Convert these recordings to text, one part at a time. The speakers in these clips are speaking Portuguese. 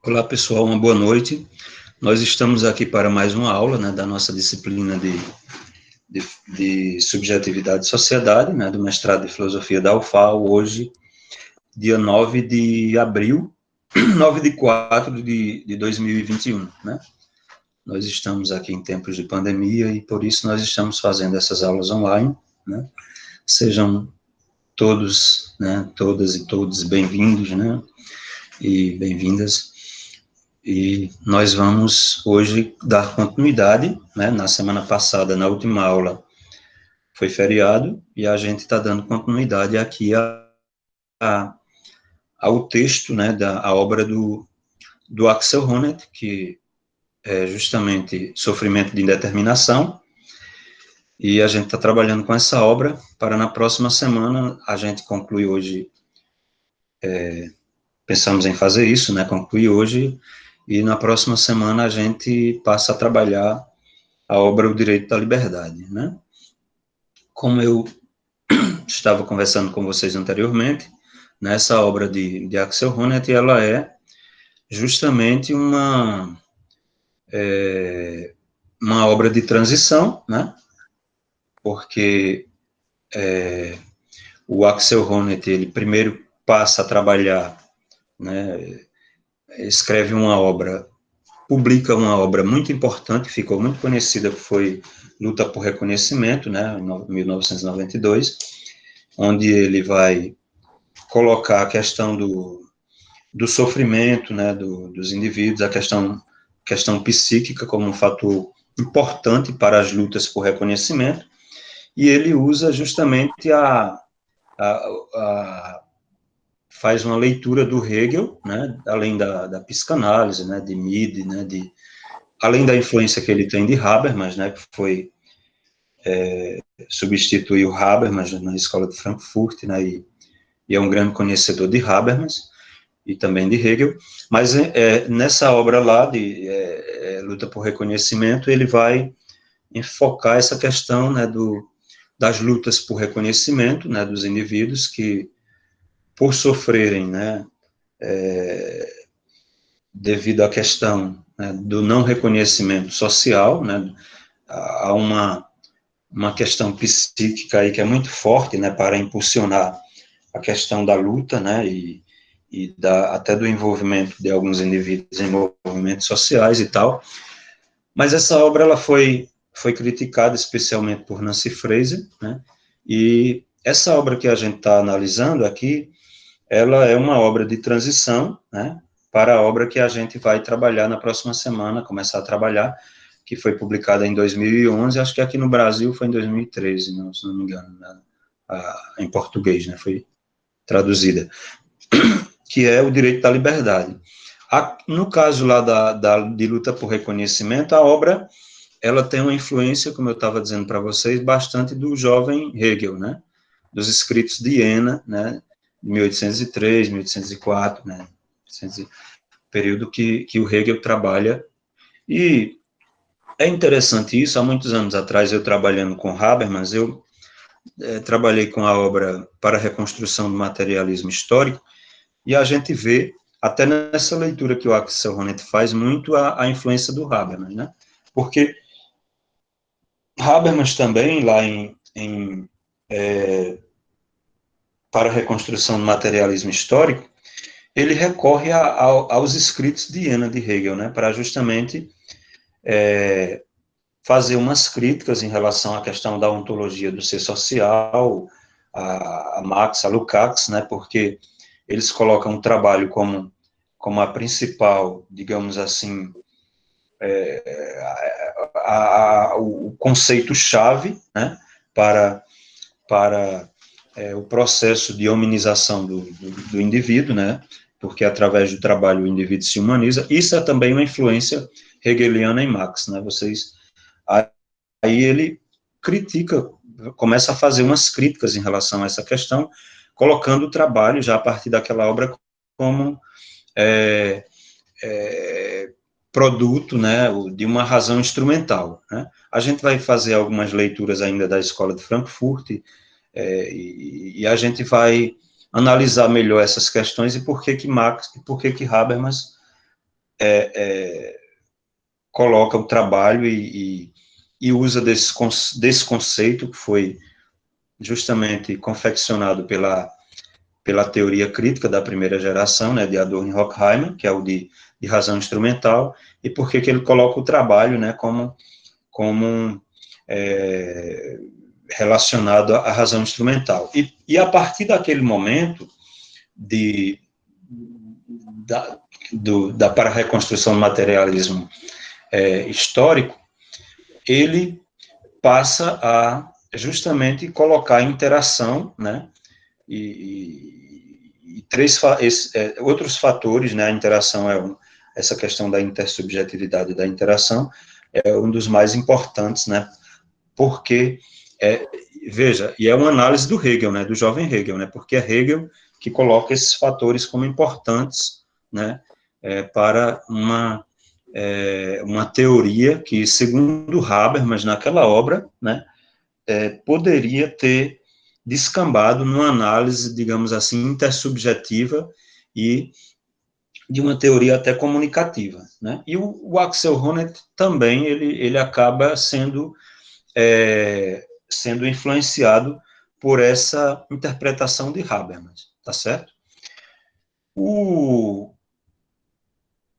Olá, pessoal, uma boa noite. Nós estamos aqui para mais uma aula, né, da nossa disciplina de Subjetividade e Sociedade, né, do mestrado de Filosofia da UFAL, hoje, dia 9 de abril, 9 de 4 de 2021, né? Nós estamos aqui em tempos de pandemia e, por isso, nós estamos fazendo essas aulas online, né? Sejam todos, né, todas e todos bem-vindos, né, e bem-vindas. E nós vamos hoje dar continuidade, né? Na semana passada, na última aula, foi feriado, e a gente está dando continuidade aqui ao texto, né, a obra do Axel Honneth, que é justamente Sofrimento de Indeterminação, e a gente está trabalhando com essa obra para na próxima semana, a gente conclui hoje, pensamos em fazer isso, né, concluir hoje, e na próxima semana a gente passa a trabalhar a obra O Direito da Liberdade, né? Como eu estava conversando com vocês anteriormente, nessa obra de Axel Honneth, ela é justamente uma obra de transição, né? Porque o Axel Honneth, ele primeiro passa a trabalhar, né? Escreve uma obra, publica uma obra muito importante, ficou muito conhecida, que foi Luta por Reconhecimento, né? Em 1992, onde ele vai colocar a questão do sofrimento, né, dos indivíduos, a questão psíquica como um fator importante para as lutas por reconhecimento, e ele usa justamente faz uma leitura do Hegel, né, além da psicanálise, né, de Mead, né, além da influência que ele tem de Habermas, né, que foi substituiu Habermas na escola de Frankfurt, né, e é um grande conhecedor de Habermas, e também de Hegel, mas nessa obra lá, de Luta por Reconhecimento, ele vai enfocar essa questão, né, das lutas por reconhecimento, né, dos indivíduos que, por sofrerem, né, devido à questão, né, do não reconhecimento social, né, há uma questão psíquica aí que é muito forte, né, para impulsionar a questão da luta, né, até do envolvimento de alguns indivíduos em movimentos sociais e tal. Mas essa obra ela foi criticada especialmente por Nancy Fraser, né, e essa obra que a gente está analisando aqui, ela é uma obra de transição, né, para a obra que a gente vai trabalhar na próxima semana, começar a trabalhar, que foi publicada em 2011, acho que aqui no Brasil foi em 2013, não, se não me engano, né, em português, né, foi traduzida, que é o direito da liberdade. No caso lá de luta por reconhecimento, a obra, ela tem uma influência, como eu estava dizendo para vocês, bastante do jovem Hegel, né, dos escritos de Iena, né, de 1803, 1804, né, período que o Hegel trabalha, e é interessante isso. Há muitos anos atrás, eu trabalhando com Habermas, eu trabalhei com a obra Para a Reconstrução do Materialismo Histórico, e a gente vê, até nessa leitura que o Axel Honneth faz, muito a influência do Habermas, né? Porque Habermas também, lá Para a Reconstrução do Materialismo Histórico, ele recorre aos escritos de Iena de Hegel, né? Para justamente fazer umas críticas em relação à questão da ontologia do ser social, a Marx, a Lukács, né? Porque eles colocam o trabalho como a principal, digamos assim, o conceito-chave, né, para o processo de hominização do indivíduo, né, porque através do trabalho o indivíduo se humaniza. Isso é também uma influência hegeliana em Marx, né, aí ele critica, começa a fazer umas críticas em relação a essa questão, colocando o trabalho, já a partir daquela obra, como produto, né, de uma razão instrumental, né? A gente vai fazer algumas leituras ainda da Escola de Frankfurt, e a gente vai analisar melhor essas questões e por que Marx, e por que Habermas coloca o trabalho e usa desse conceito que foi justamente confeccionado pela teoria crítica da primeira geração, né, de Adorno e Horkheimer, que é o de razão instrumental, e por que ele coloca o trabalho, né, como relacionado à razão instrumental. E a partir daquele momento da para-reconstrução do materialismo histórico, ele passa a justamente colocar a interação, né, e outros fatores, né, a interação essa questão da intersubjetividade da interação é um dos mais importantes, né, porque, veja, e é uma análise do Hegel, né, do jovem Hegel, né, porque é Hegel que coloca esses fatores como importantes, né, para uma teoria que, segundo Habermas, naquela obra, né, poderia ter descambado numa análise, digamos assim, intersubjetiva e de uma teoria até comunicativa, né? E o Axel Honneth também, ele acaba sendo influenciado por essa interpretação de Habermas, tá certo?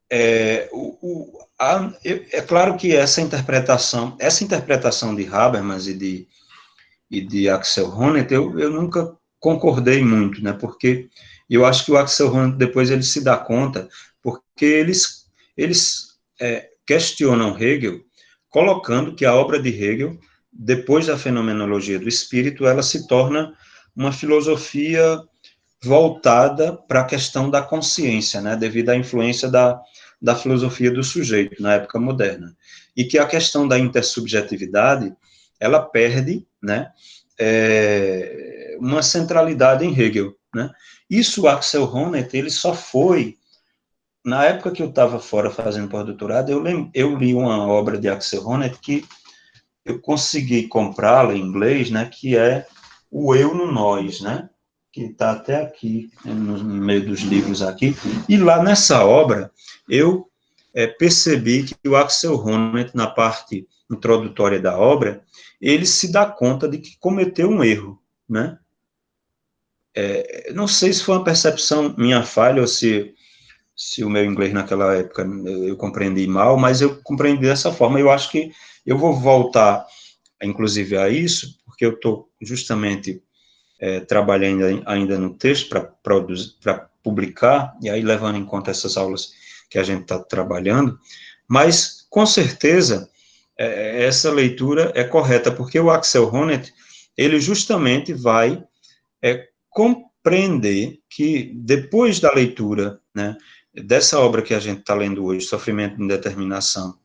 É claro que essa interpretação de Habermas e de Axel Honneth, eu nunca concordei muito, né, porque eu acho que o Axel Honneth depois ele se dá conta, porque eles questionam Hegel, colocando que a obra de Hegel, depois da fenomenologia do espírito, ela se torna uma filosofia voltada para a questão da consciência, né, devido à influência da filosofia do sujeito na época moderna, e que a questão da intersubjetividade, ela perde, né, uma centralidade em Hegel, né. Isso, o Axel Honneth, ele só foi, na época que eu estava fora fazendo pós-doutorado, eu li uma obra de Axel Honneth que eu consegui comprá-la em inglês, né, que é O Eu no Nós, né, que está até aqui, no meio dos livros aqui, e lá nessa obra, eu percebi que o Axel Honneth, na parte introdutória da obra, ele se dá conta de que cometeu um erro, né? Não sei se foi uma percepção minha falha ou se o meu inglês naquela época eu compreendi mal, mas eu compreendi dessa forma. Eu acho que eu vou voltar, inclusive, a isso, porque eu estou justamente trabalhando ainda no texto para publicar, e aí levando em conta essas aulas que a gente está trabalhando, mas, com certeza, essa leitura é correta, porque o Axel Honneth, ele justamente vai compreender que, depois da leitura, né, dessa obra que a gente está lendo hoje, Sofrimento de Indeterminação,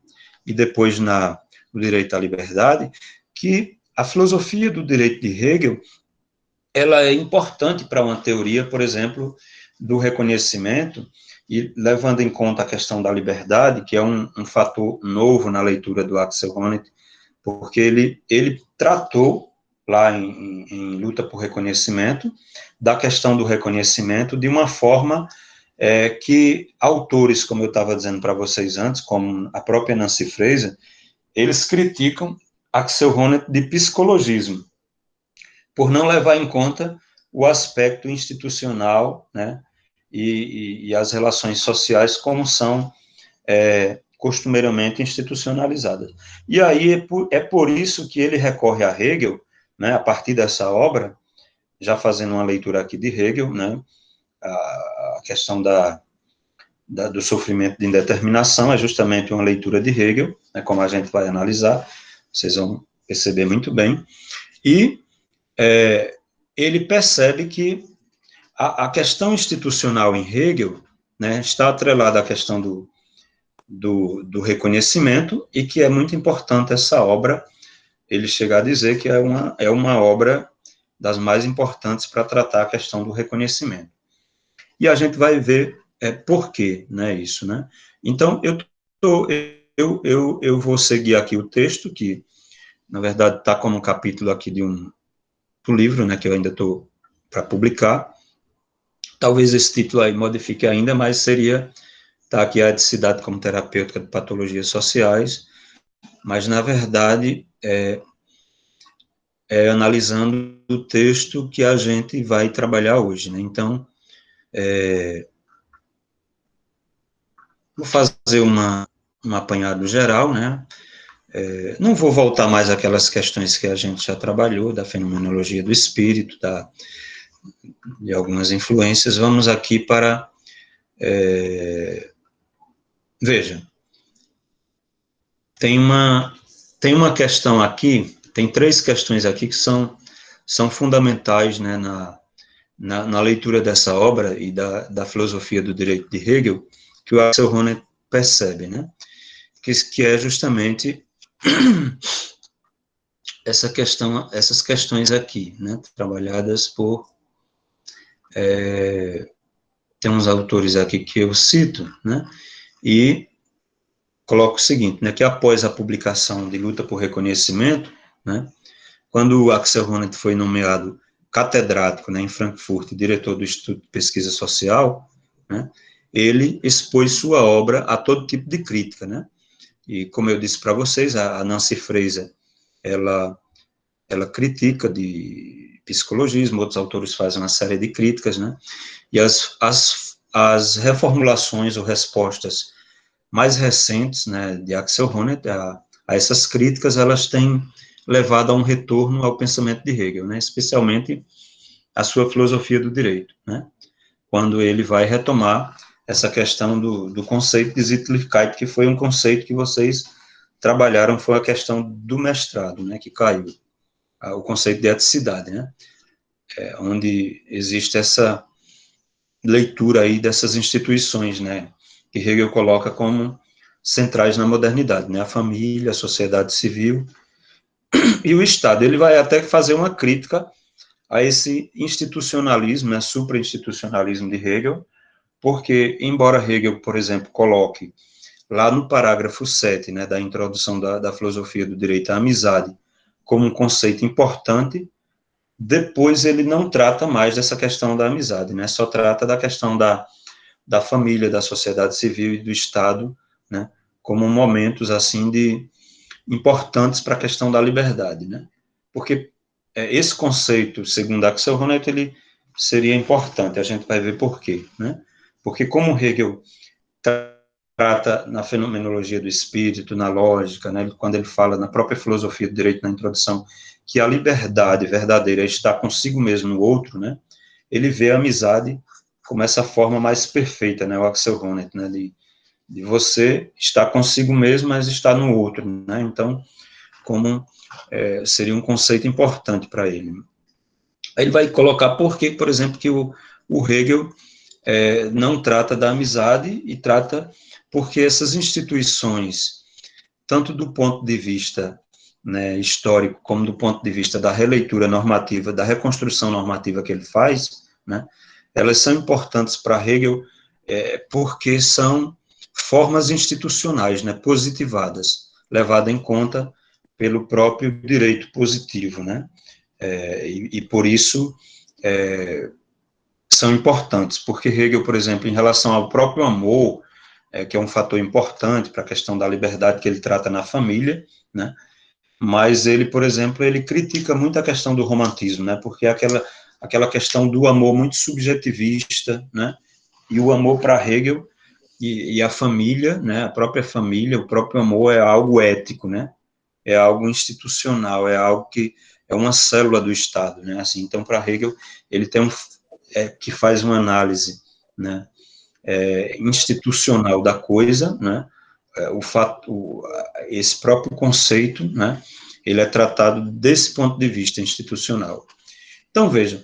e depois no Direito à Liberdade, que a filosofia do direito de Hegel, ela é importante para uma teoria, por exemplo, do reconhecimento, e levando em conta a questão da liberdade, que é um fator novo na leitura do Axel Honneth, porque ele tratou, lá em Luta por Reconhecimento, da questão do reconhecimento de uma forma que autores, como eu estava dizendo para vocês antes, como a própria Nancy Fraser, eles criticam Axel Honneth de psicologismo, por não levar em conta o aspecto institucional, né, e as relações sociais como são costumeiramente institucionalizadas. E aí é por isso que ele recorre a Hegel, né, a partir dessa obra, já fazendo uma leitura aqui de Hegel, né, a questão do sofrimento de indeterminação é justamente uma leitura de Hegel, né, como a gente vai analisar, vocês vão perceber muito bem, e ele percebe que a questão institucional em Hegel, né, está atrelada à questão do reconhecimento, e que é muito importante essa obra, ele chega a dizer que é uma obra das mais importantes para tratar a questão do reconhecimento. E a gente vai ver por quê, né, isso, né? Então, eu vou seguir aqui o texto, que, na verdade, está como capítulo aqui do livro, né, que eu ainda estou para publicar. Talvez esse título aí modifique ainda, mas seria Está aqui a eticidade como terapêutica de patologias sociais, mas, na verdade, analisando o texto que a gente vai trabalhar hoje, né? Então, vou fazer um apanhado geral, né? Não vou voltar mais àquelas questões que a gente já trabalhou, da fenomenologia do espírito, de algumas influências. Vamos aqui para... veja, tem uma questão aqui, tem 3 questões aqui que são fundamentais, né, na leitura dessa obra e da filosofia do direito de Hegel, que o Axel Honneth percebe, né, que é justamente essas questões aqui, né, trabalhadas por... tem uns autores aqui que eu cito, né, e coloco o seguinte, né, que após a publicação de Luta por Reconhecimento, né, quando o Axel Honneth foi nomeado catedrático, né, em Frankfurt, diretor do Instituto de Pesquisa Social, né, ele expôs sua obra a todo tipo de crítica, né, e como eu disse para vocês, a Nancy Fraser, ela critica de psicologismo, outros autores fazem uma série de críticas, né, e as reformulações ou respostas mais recentes, né, de Axel Honneth a essas críticas, elas têm levado a um retorno ao pensamento de Hegel, né, especialmente a sua filosofia do direito, né, quando ele vai retomar essa questão do conceito de Sittlichkeit, que foi um conceito que vocês trabalharam, foi a questão do mestrado, né, que caiu, o conceito de eticidade, né, onde existe essa leitura aí dessas instituições, né, que Hegel coloca como centrais na modernidade, né, a família, a sociedade civil e o Estado. Ele vai até fazer uma crítica a esse institucionalismo, né, suprainstitucionalismo de Hegel, porque, embora Hegel, por exemplo, coloque lá no parágrafo 7, né, da introdução da filosofia do direito à amizade, como um conceito importante, depois ele não trata mais dessa questão da amizade, né, só trata da questão da família, da sociedade civil e do Estado, né, como momentos, assim, importantes para a questão da liberdade, né, porque esse conceito, segundo Axel Honneth, ele seria importante, a gente vai ver por quê, né, porque como Hegel trata na fenomenologia do espírito, na lógica, né, quando ele fala na própria filosofia do direito, na introdução, que a liberdade verdadeira está consigo mesmo no outro, né, ele vê a amizade como essa forma mais perfeita, né, o Axel Honneth, né, de você estar consigo mesmo, mas estar no outro, né, então, como seria um conceito importante para ele. Aí ele vai colocar por que, por exemplo, que o Hegel não trata da amizade e trata porque essas instituições, tanto do ponto de vista, né, histórico, como do ponto de vista da releitura normativa, da reconstrução normativa que ele faz, né, elas são importantes para Hegel porque são formas institucionais, né, positivadas, levadas em conta pelo próprio direito positivo, né, e por isso são importantes, porque Hegel, por exemplo, em relação ao próprio amor, que é um fator importante para a questão da liberdade que ele trata na família, né, mas ele, por exemplo, ele critica muito a questão do romantismo, né, porque é aquela questão do amor muito subjetivista, né, e o amor para Hegel e a família, né, a própria família, o próprio amor é algo ético, né, é algo institucional, é algo que é uma célula do Estado, né, assim, então para Hegel ele tem que faz uma análise, né, institucional da coisa, né, esse próprio conceito, né, ele é tratado desse ponto de vista institucional. Então, veja,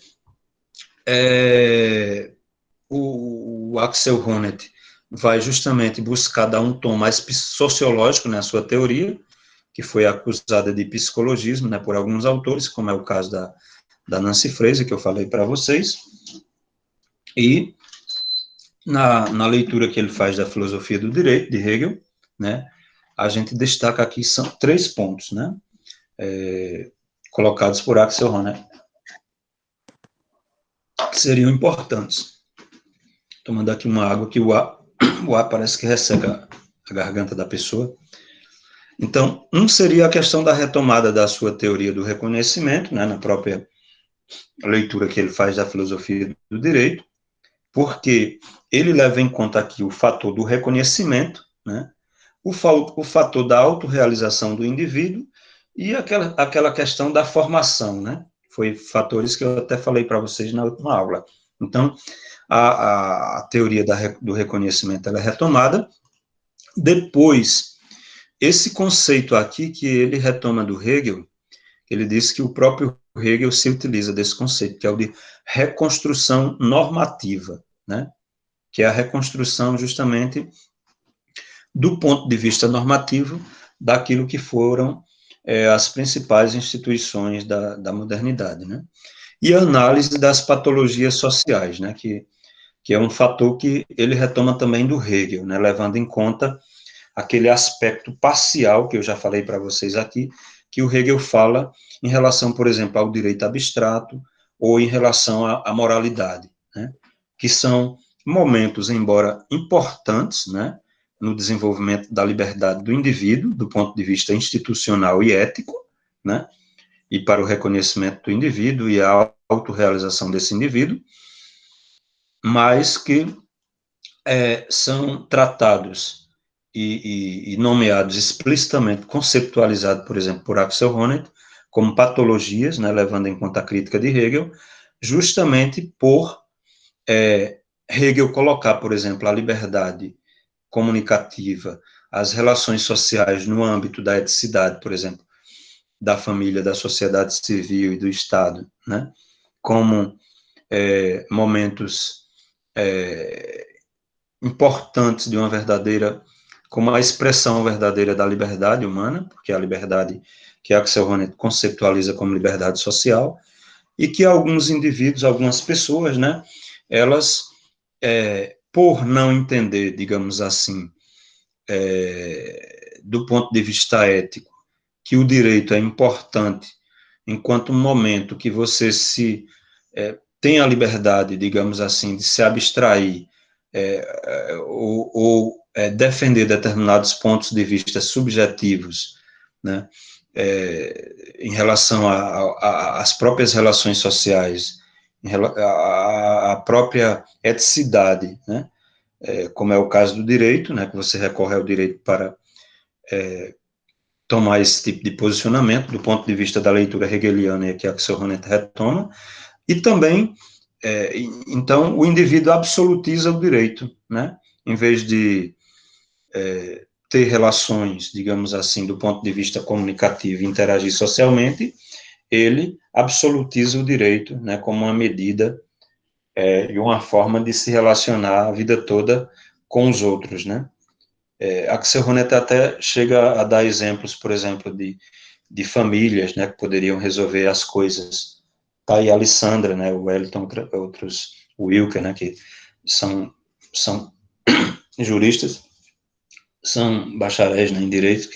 o Axel Honneth vai justamente buscar dar um tom mais sociológico na sua teoria, que foi acusada de psicologismo, né, por alguns autores, como é o caso da Nancy Fraser, que eu falei para vocês, e na leitura que ele faz da filosofia do direito, de Hegel, né, a gente destaca aqui, são 3 pontos, né, colocados por Axel Honneth, que seriam importantes. Tomando aqui uma água que o O ar parece que resseca a garganta da pessoa. Então, seria a questão da retomada da sua teoria do reconhecimento, né, na própria leitura que ele faz da filosofia do direito, porque ele leva em conta aqui o fator do reconhecimento, né, o fator da autorrealização do indivíduo e aquela questão da formação, né, foi fatores que eu até falei para vocês na última aula. Então, a teoria do reconhecimento ela é retomada. Depois, esse conceito aqui que ele retoma do Hegel, ele diz que o próprio Hegel se utiliza desse conceito, que é o de reconstrução normativa, né? Que é a reconstrução justamente do ponto de vista normativo daquilo que foram as principais instituições da modernidade, né? E a análise das patologias sociais, né? Que é um fator que ele retoma também do Hegel, né? Levando em conta aquele aspecto parcial que eu já falei para vocês aqui, que o Hegel fala em relação, por exemplo, ao direito abstrato ou em relação à moralidade, né? Que são momentos, embora importantes, né, no desenvolvimento da liberdade do indivíduo, do ponto de vista institucional e ético, né, e para o reconhecimento do indivíduo e a autorrealização desse indivíduo, mas que são tratados e nomeados explicitamente, conceptualizados, por exemplo, por Axel Honneth, como patologias, né, levando em conta a crítica de Hegel, justamente por Hegel colocar, por exemplo, a liberdade comunicativa, as relações sociais no âmbito da eticidade, por exemplo, da família, da sociedade civil e do Estado, né, como momentos importantes de uma verdadeira, como a expressão verdadeira da liberdade humana, porque é a liberdade que Axel Honneth conceptualiza como liberdade social, e que alguns indivíduos, algumas pessoas, né, elas, por não entender, digamos assim, do ponto de vista ético, que o direito é importante enquanto um momento que você tem a liberdade, digamos assim, de se abstrair ou defender determinados pontos de vista subjetivos, né, em relação às próprias relações sociais, a própria eticidade, né, como é o caso do direito, né, que você recorre ao direito para tomar esse tipo de posicionamento, do ponto de vista da leitura hegeliana, que a Axel Honneth retoma, e também, então, o indivíduo absolutiza o direito, né, em vez de ter relações, digamos assim, do ponto de vista comunicativo e interagir socialmente, ele absolutiza o direito, né, como uma medida e uma forma de se relacionar a vida toda com os outros, né. Axel Honneth até chega a dar exemplos, por exemplo, de famílias, né, que poderiam resolver as coisas. Tá aí a Alessandra, né, o Wellington, outros, o Wilker, né, que são juristas, são bacharéis, né, em direito,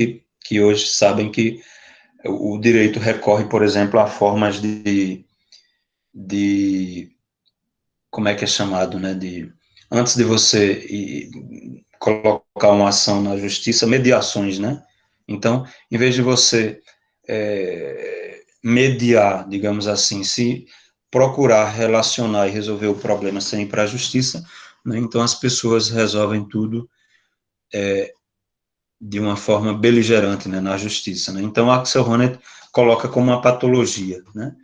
que hoje sabem que o direito recorre, por exemplo, a formas de como é que é chamado, né, antes de você colocar uma ação na justiça, mediações, né? Então, em vez de você mediar, digamos assim, se procurar relacionar e resolver o problema sem ir para a justiça, né, então as pessoas resolvem tudo de uma forma beligerante, né, na justiça, né? Então, Axel Honneth coloca como uma patologia, né,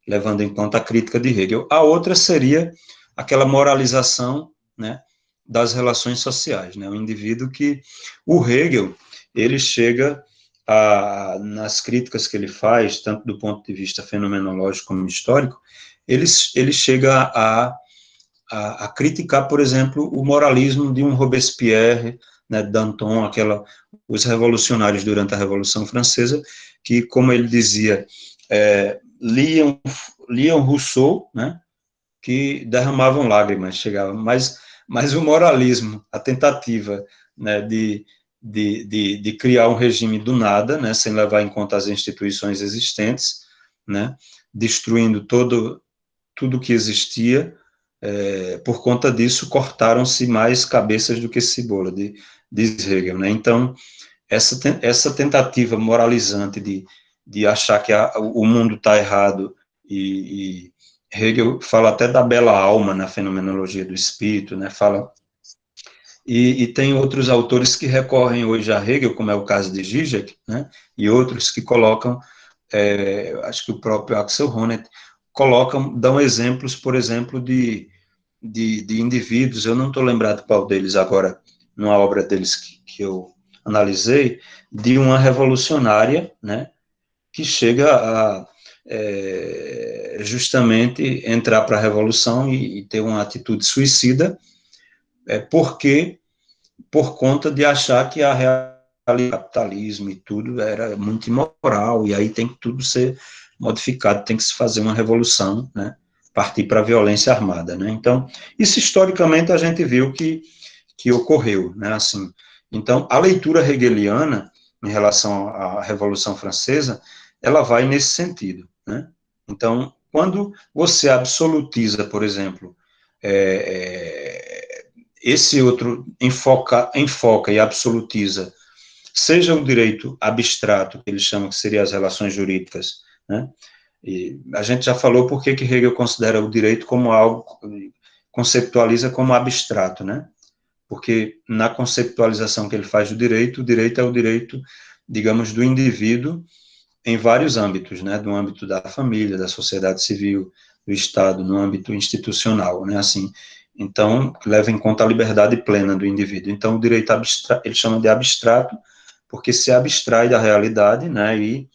levando em conta a crítica de Hegel. A outra seria aquela moralização, né, das relações sociais, né, o indivíduo que o Hegel, ele chega nas críticas que ele faz, tanto do ponto de vista fenomenológico como histórico, ele chega a criticar, por exemplo, o moralismo de um Robespierre, né, Danton, os revolucionários durante a Revolução Francesa, que, como ele dizia, liam Rousseau, né, que derramavam lágrimas, chegavam, mas o moralismo, a tentativa, né, de criar um regime do nada, né, sem levar em conta as instituições existentes, né, destruindo tudo que existia, por conta disso, cortaram-se mais cabeças do que cebola, diz Hegel, né? Então, essa tentativa moralizante de achar que o mundo está errado, e Hegel fala até da bela alma na fenomenologia do espírito, né? Fala, e tem outros autores que recorrem hoje a Hegel, como é o caso de Zizek, né? E outros que colocam, acho que o próprio Axel Honneth, dão exemplos, por exemplo, de indivíduos, eu não estou lembrado qual deles agora, numa obra deles que eu analisei, de uma revolucionária, né, que chega a justamente entrar para a revolução e ter uma atitude suicida, por conta de achar que a realidade do capitalismo e tudo era muito imoral, e aí tem que tudo ser modificado, tem que se fazer uma revolução, né, partir para a violência armada, né. Então, isso historicamente a gente viu que ocorreu, né, assim. Então, a leitura hegeliana em relação à Revolução Francesa, ela vai nesse sentido, né. Então, quando você absolutiza, por exemplo, esse outro enfoca e absolutiza, seja o direito abstrato, que eles chamam que seria as relações jurídicas, né? E a gente já falou por que Hegel considera o direito como algo, conceptualiza como abstrato, né? Porque na conceptualização que ele faz do direito, o direito é o direito, digamos, do indivíduo em vários âmbitos, né? No âmbito da família, da sociedade civil, do Estado, no âmbito institucional, né? Assim, então, leva em conta a liberdade plena do indivíduo. Então, o direito abstrato, ele chama de abstrato, porque se abstrai da realidade, né? E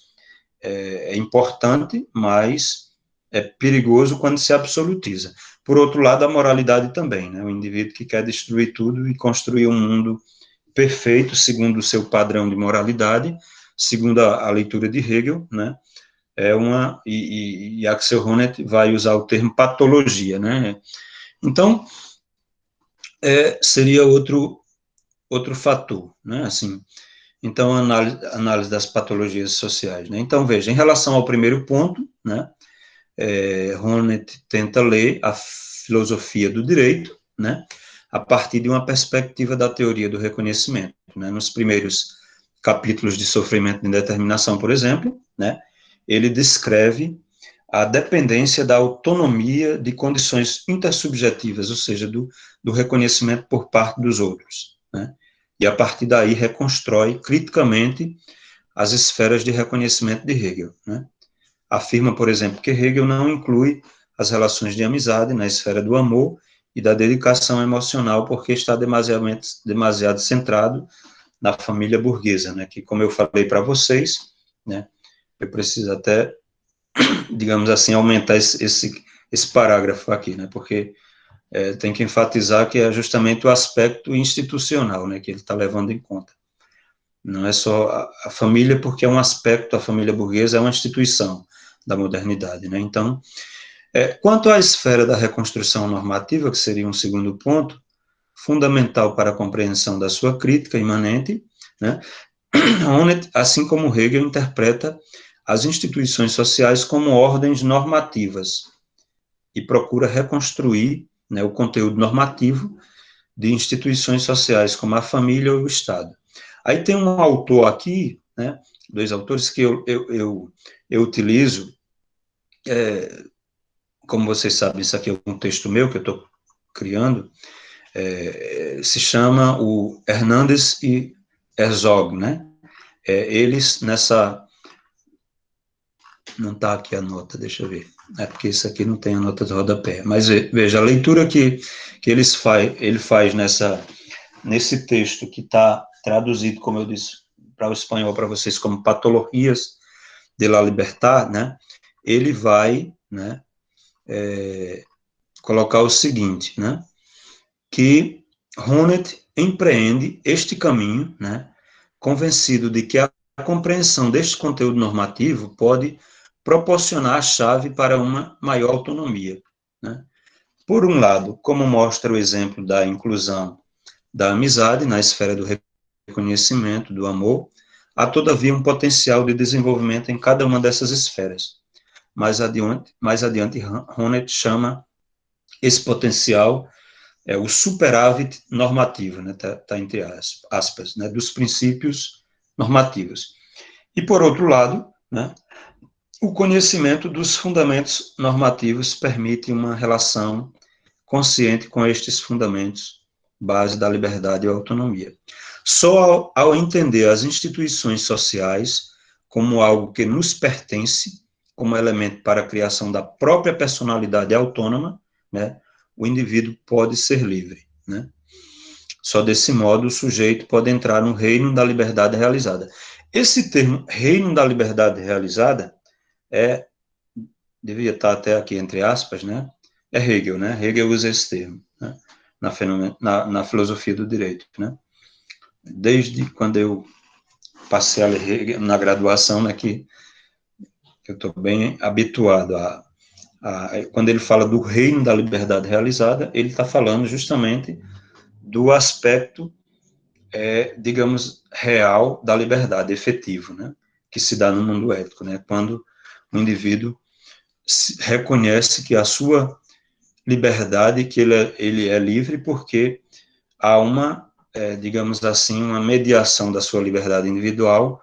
é importante, mas é perigoso quando se absolutiza. Por outro lado, a moralidade também, né? O indivíduo que quer destruir tudo e construir um mundo perfeito, segundo o seu padrão de moralidade, segundo a leitura de Hegel, né? E Axel Honneth vai usar o termo patologia, né? Então, seria outro fator, né? Assim, então, análise das patologias sociais, né? Então, veja, em relação ao primeiro ponto, né? Honneth tenta ler a filosofia do direito, né? A partir de uma perspectiva da teoria do reconhecimento, né? Nos primeiros capítulos de Sofrimento e Indeterminação, por exemplo, né? Ele descreve a dependência da autonomia de condições intersubjetivas, ou seja, do reconhecimento por parte dos outros, né? E a partir daí reconstrói criticamente as esferas de reconhecimento de Hegel, né? Afirma, por exemplo, que Hegel não inclui as relações de amizade na esfera do amor e da dedicação emocional, porque está demasiado centrado na família burguesa, né? Que, como eu falei para vocês, né? Eu preciso até, digamos assim, aumentar esse parágrafo aqui, né? Porque tem que enfatizar que é justamente o aspecto institucional, né? Que ele está levando em conta. Não é só a família, porque é um aspecto, a família burguesa é uma instituição da modernidade, né? Então, quanto à esfera da reconstrução normativa, que seria um segundo ponto, fundamental para a compreensão da sua crítica imanente, né? Honneth, assim como Hegel, interpreta as instituições sociais como ordens normativas e procura reconstruir, né, o conteúdo normativo de instituições sociais como a família ou o Estado. Aí tem um autor aqui, né, dois autores que eu utilizo, como vocês sabem, isso aqui é um texto meu que eu estou criando, se chama o Hernandes e Herzog, né? Eles não está aqui a nota, deixa eu ver, porque isso aqui não tem a nota de rodapé, mas veja, a leitura que ele faz nesse texto que está traduzido, como eu disse, para o espanhol para vocês, como Patologias de la Libertad, né? Ele vai, né, colocar o seguinte, né, que Honneth empreende este caminho, né, convencido de que a compreensão deste conteúdo normativo pode proporcionar a chave para uma maior autonomia, né? Por um lado, como mostra o exemplo da inclusão da amizade na esfera do reconhecimento, do amor, há todavia um potencial de desenvolvimento em cada uma dessas esferas. Mais adiante Honneth chama esse potencial é o superávit normativo, né, tá entre aspas, né, dos princípios normativos. E, por outro lado, né, o conhecimento dos fundamentos normativos permite uma relação consciente com estes fundamentos, base da liberdade e autonomia. Só ao entender as instituições sociais como algo que nos pertence, como elemento para a criação da própria personalidade autônoma, né, o indivíduo pode ser livre, né? Só desse modo o sujeito pode entrar no reino da liberdade realizada. Esse termo, reino da liberdade realizada, devia estar até aqui entre aspas, né? É Hegel, né? Hegel usa esse termo, né? Na filosofia do direito, né? Desde quando eu passei a ler Hegel na graduação, né, que eu estou bem habituado quando ele fala do reino da liberdade realizada, ele está falando justamente do aspecto, digamos, real da liberdade, efetivo, né, que se dá no mundo ético, né, quando o indivíduo reconhece que a sua liberdade, que ele é livre porque há uma, digamos assim, uma mediação da sua liberdade individual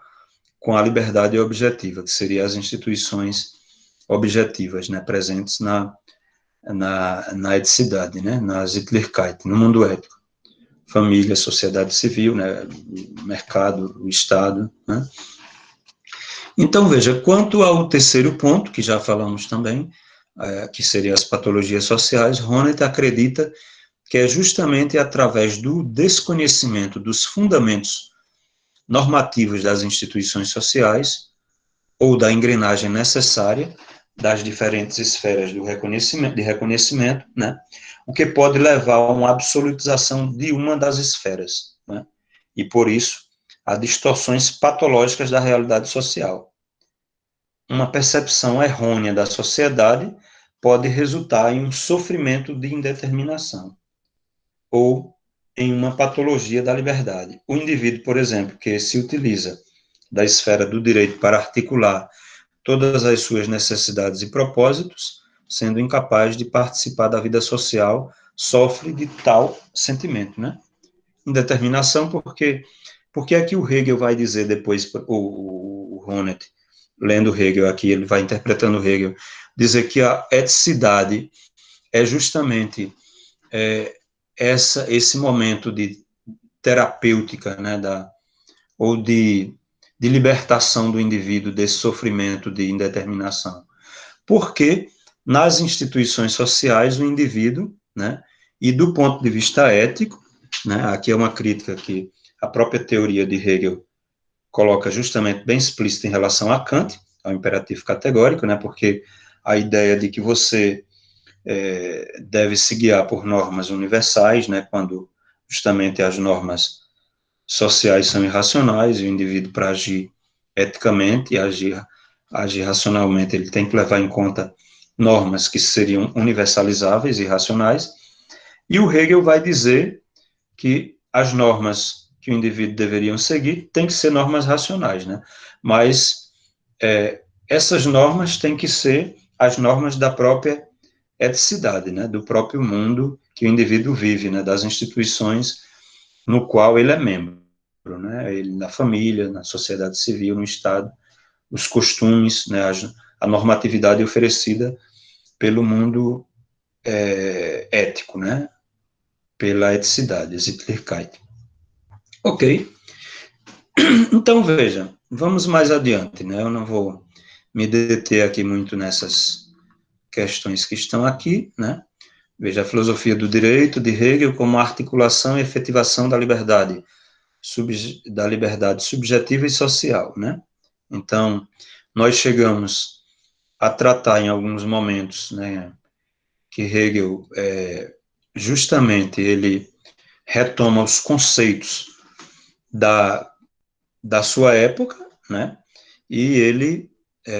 com a liberdade objetiva, que seriam as instituições objetivas, né, presentes na eticidade, né, na Sittlichkeit, no mundo ético. Família, sociedade civil, né, mercado, o Estado, né. Então, veja, quanto ao terceiro ponto, que já falamos também, que seriam as patologias sociais, Honneth acredita que é justamente através do desconhecimento dos fundamentos normativos das instituições sociais, ou da engrenagem necessária das diferentes esferas do reconhecimento, né, o que pode levar a uma absolutização de uma das esferas, né, e, por isso, a distorções patológicas da realidade social. Uma percepção errônea da sociedade pode resultar em um sofrimento de indeterminação, ou em uma patologia da liberdade. O indivíduo, por exemplo, que se utiliza da esfera do direito para articular todas as suas necessidades e propósitos, sendo incapaz de participar da vida social, sofre de tal sentimento, né? Indeterminação, porque é que o Hegel vai dizer depois, o Honneth, lendo Hegel aqui, ele vai interpretando Hegel, dizer que a eticidade é justamente esse momento de terapêutica, né, ou de libertação do indivíduo desse sofrimento de indeterminação. Porque nas instituições sociais o indivíduo, né, e do ponto de vista ético, né, aqui é uma crítica que a própria teoria de Hegel coloca justamente bem explícita em relação a Kant, ao imperativo categórico, né, porque a ideia de que você deve se guiar por normas universais, né, quando justamente as normas sociais são irracionais, e o indivíduo, para agir eticamente e agir racionalmente, ele tem que levar em conta normas que seriam universalizáveis e racionais, e o Hegel vai dizer que as normas que o indivíduo deveriam seguir têm que ser normas racionais, né? Mas essas normas têm que ser as normas da própria eticidade, né? Do próprio mundo que o indivíduo vive, né? Das instituições no qual ele é membro, né? Ele na família, na sociedade civil, no Estado, os costumes, né? A normatividade oferecida pelo mundo ético, né? Pela eticidade, Sittlichkeit. Ok. Então, veja, vamos mais adiante, né? Eu não vou me deter aqui muito nessas questões que estão aqui, né? Veja, a filosofia do direito de Hegel como articulação e efetivação da liberdade subjetiva e social, né? Então, nós chegamos a tratar em alguns momentos, né, que Hegel, justamente, ele retoma os conceitos da sua época, né, e ele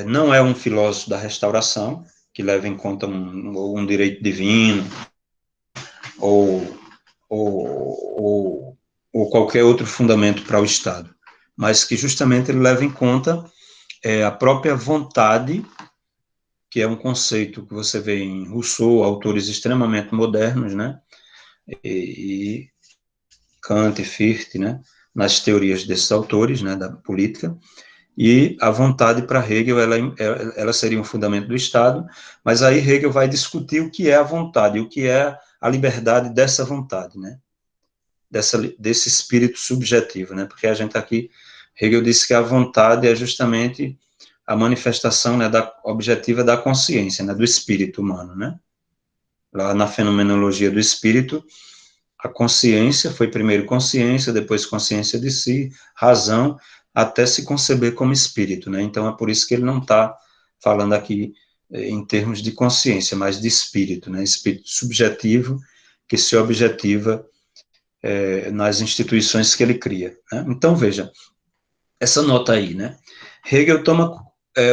não é um filósofo da restauração, que leva em conta um direito divino, ou qualquer outro fundamento para o Estado, mas que justamente ele leva em conta a própria vontade que é um conceito que você vê em Rousseau, autores extremamente modernos, né, e Kant e Fichte, né, nas teorias desses autores, né, da política, e a vontade para Hegel, ela seria um fundamento do Estado, mas aí Hegel vai discutir o que é a vontade, o que é a liberdade dessa vontade, né, desse espírito subjetivo, né, porque a gente aqui, Hegel disse que a vontade é justamente a manifestação, né, objetiva da consciência, né, do espírito humano, né, lá na fenomenologia do espírito, a consciência foi primeiro consciência, depois consciência de si, razão, até se conceber como espírito, né? Então é por isso que ele não está falando aqui em termos de consciência, mas de espírito, né? Espírito subjetivo que se objetiva nas instituições que ele cria, né? Então veja, essa nota aí, né? Hegel toma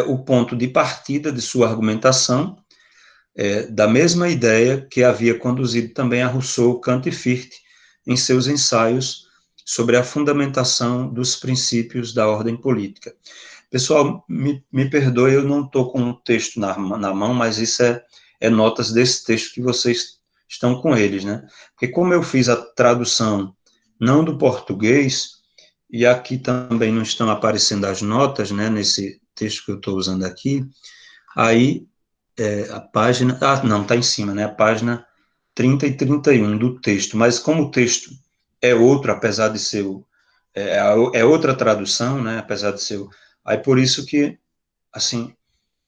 o ponto de partida de sua argumentação da mesma ideia que havia conduzido também a Rousseau, Kant e Fichte em seus ensaios sobre a fundamentação dos princípios da ordem política. Pessoal, me perdoe, eu não estou com o texto na mão, mas isso é notas desse texto que vocês estão com eles, né? Porque como eu fiz a tradução não do português, e aqui também não estão aparecendo as notas, né, nesse texto que eu estou usando aqui, aí a página, não, está em cima, né, a página 30 e 31 do texto, mas como o texto é outro, apesar de ser, outra tradução, né, apesar de ser, aí por isso que, assim,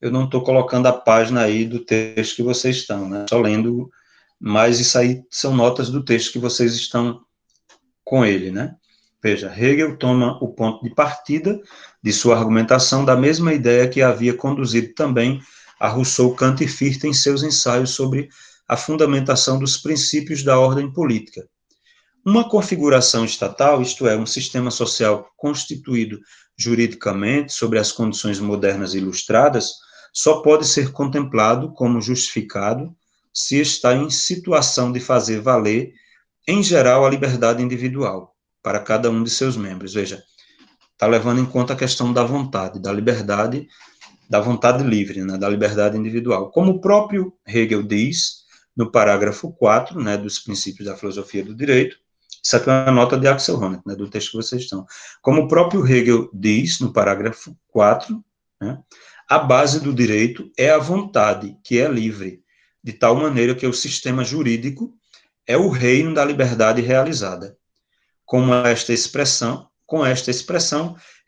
eu não estou colocando a página aí do texto que vocês estão, né, só lendo, mas isso aí são notas do texto que vocês estão com ele, né. Veja, Hegel toma o ponto de partida de sua argumentação da mesma ideia que havia conduzido também a Rousseau, Kant e Fichte em seus ensaios sobre a fundamentação dos princípios da ordem política. Uma configuração estatal, isto é, um sistema social constituído juridicamente sobre as condições modernas e ilustradas, só pode ser contemplado como justificado se está em situação de fazer valer, em geral, a liberdade individual para cada um de seus membros. Veja, está levando em conta a questão da vontade, da vontade livre, né, da liberdade individual. Como o próprio Hegel diz, no parágrafo 4, né, dos princípios da filosofia do direito, isso aqui é uma nota de Axel Honneth, né, do texto que vocês estão. Como o próprio Hegel diz, no parágrafo 4, né, a base do direito é a vontade, que é livre, de tal maneira que o sistema jurídico é o reino da liberdade realizada. Com esta expressão,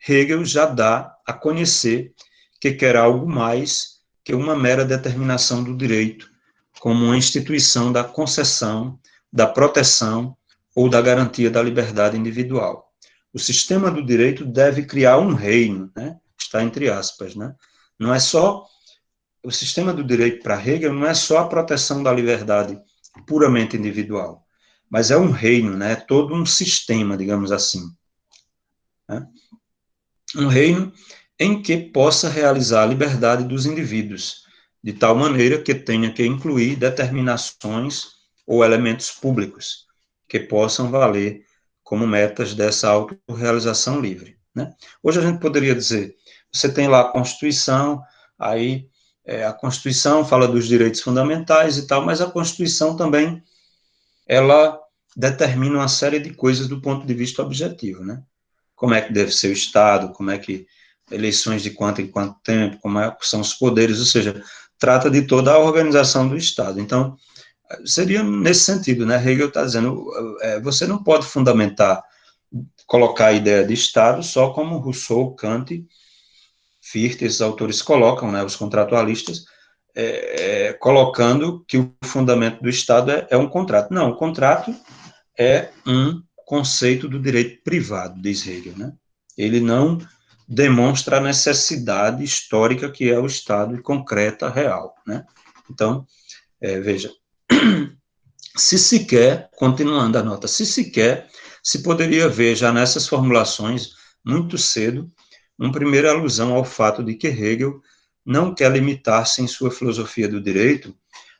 Hegel já dá a conhecer que quer algo mais que uma mera determinação do direito, como uma instituição da concessão, da proteção ou da garantia da liberdade individual. O sistema do direito deve criar um reino, né? Está entre aspas, né? Não é só o sistema do direito para Hegel não é só a proteção da liberdade puramente individual, mas é um reino, né? Todo um sistema, digamos assim, né? Um reino em que possa realizar a liberdade dos indivíduos, de tal maneira que tenha que incluir determinações ou elementos públicos que possam valer como metas dessa autorrealização livre, né? Hoje a gente poderia dizer, você tem lá a Constituição, aí a Constituição fala dos direitos fundamentais e tal, mas a Constituição também, ela determina uma série de coisas do ponto de vista objetivo, né? Como é que deve ser o Estado, como é que eleições de quanto em quanto tempo, como é que são os poderes, ou seja, trata de toda a organização do Estado. Então, seria nesse sentido, né? Hegel está dizendo, você não pode fundamentar, colocar a ideia de Estado só como Rousseau, Kant, Fichte, esses autores colocam, né, os contratualistas, colocando que o fundamento do Estado é um contrato. Não, o contrato é um conceito do direito privado, diz Hegel, né? Ele não demonstra a necessidade histórica que é o Estado e concreta, real, né? Então, veja, se se quer, continuando a nota, se se quer, se poderia ver já nessas formulações, muito cedo, uma primeira alusão ao fato de que Hegel não quer limitar-se em sua filosofia do direito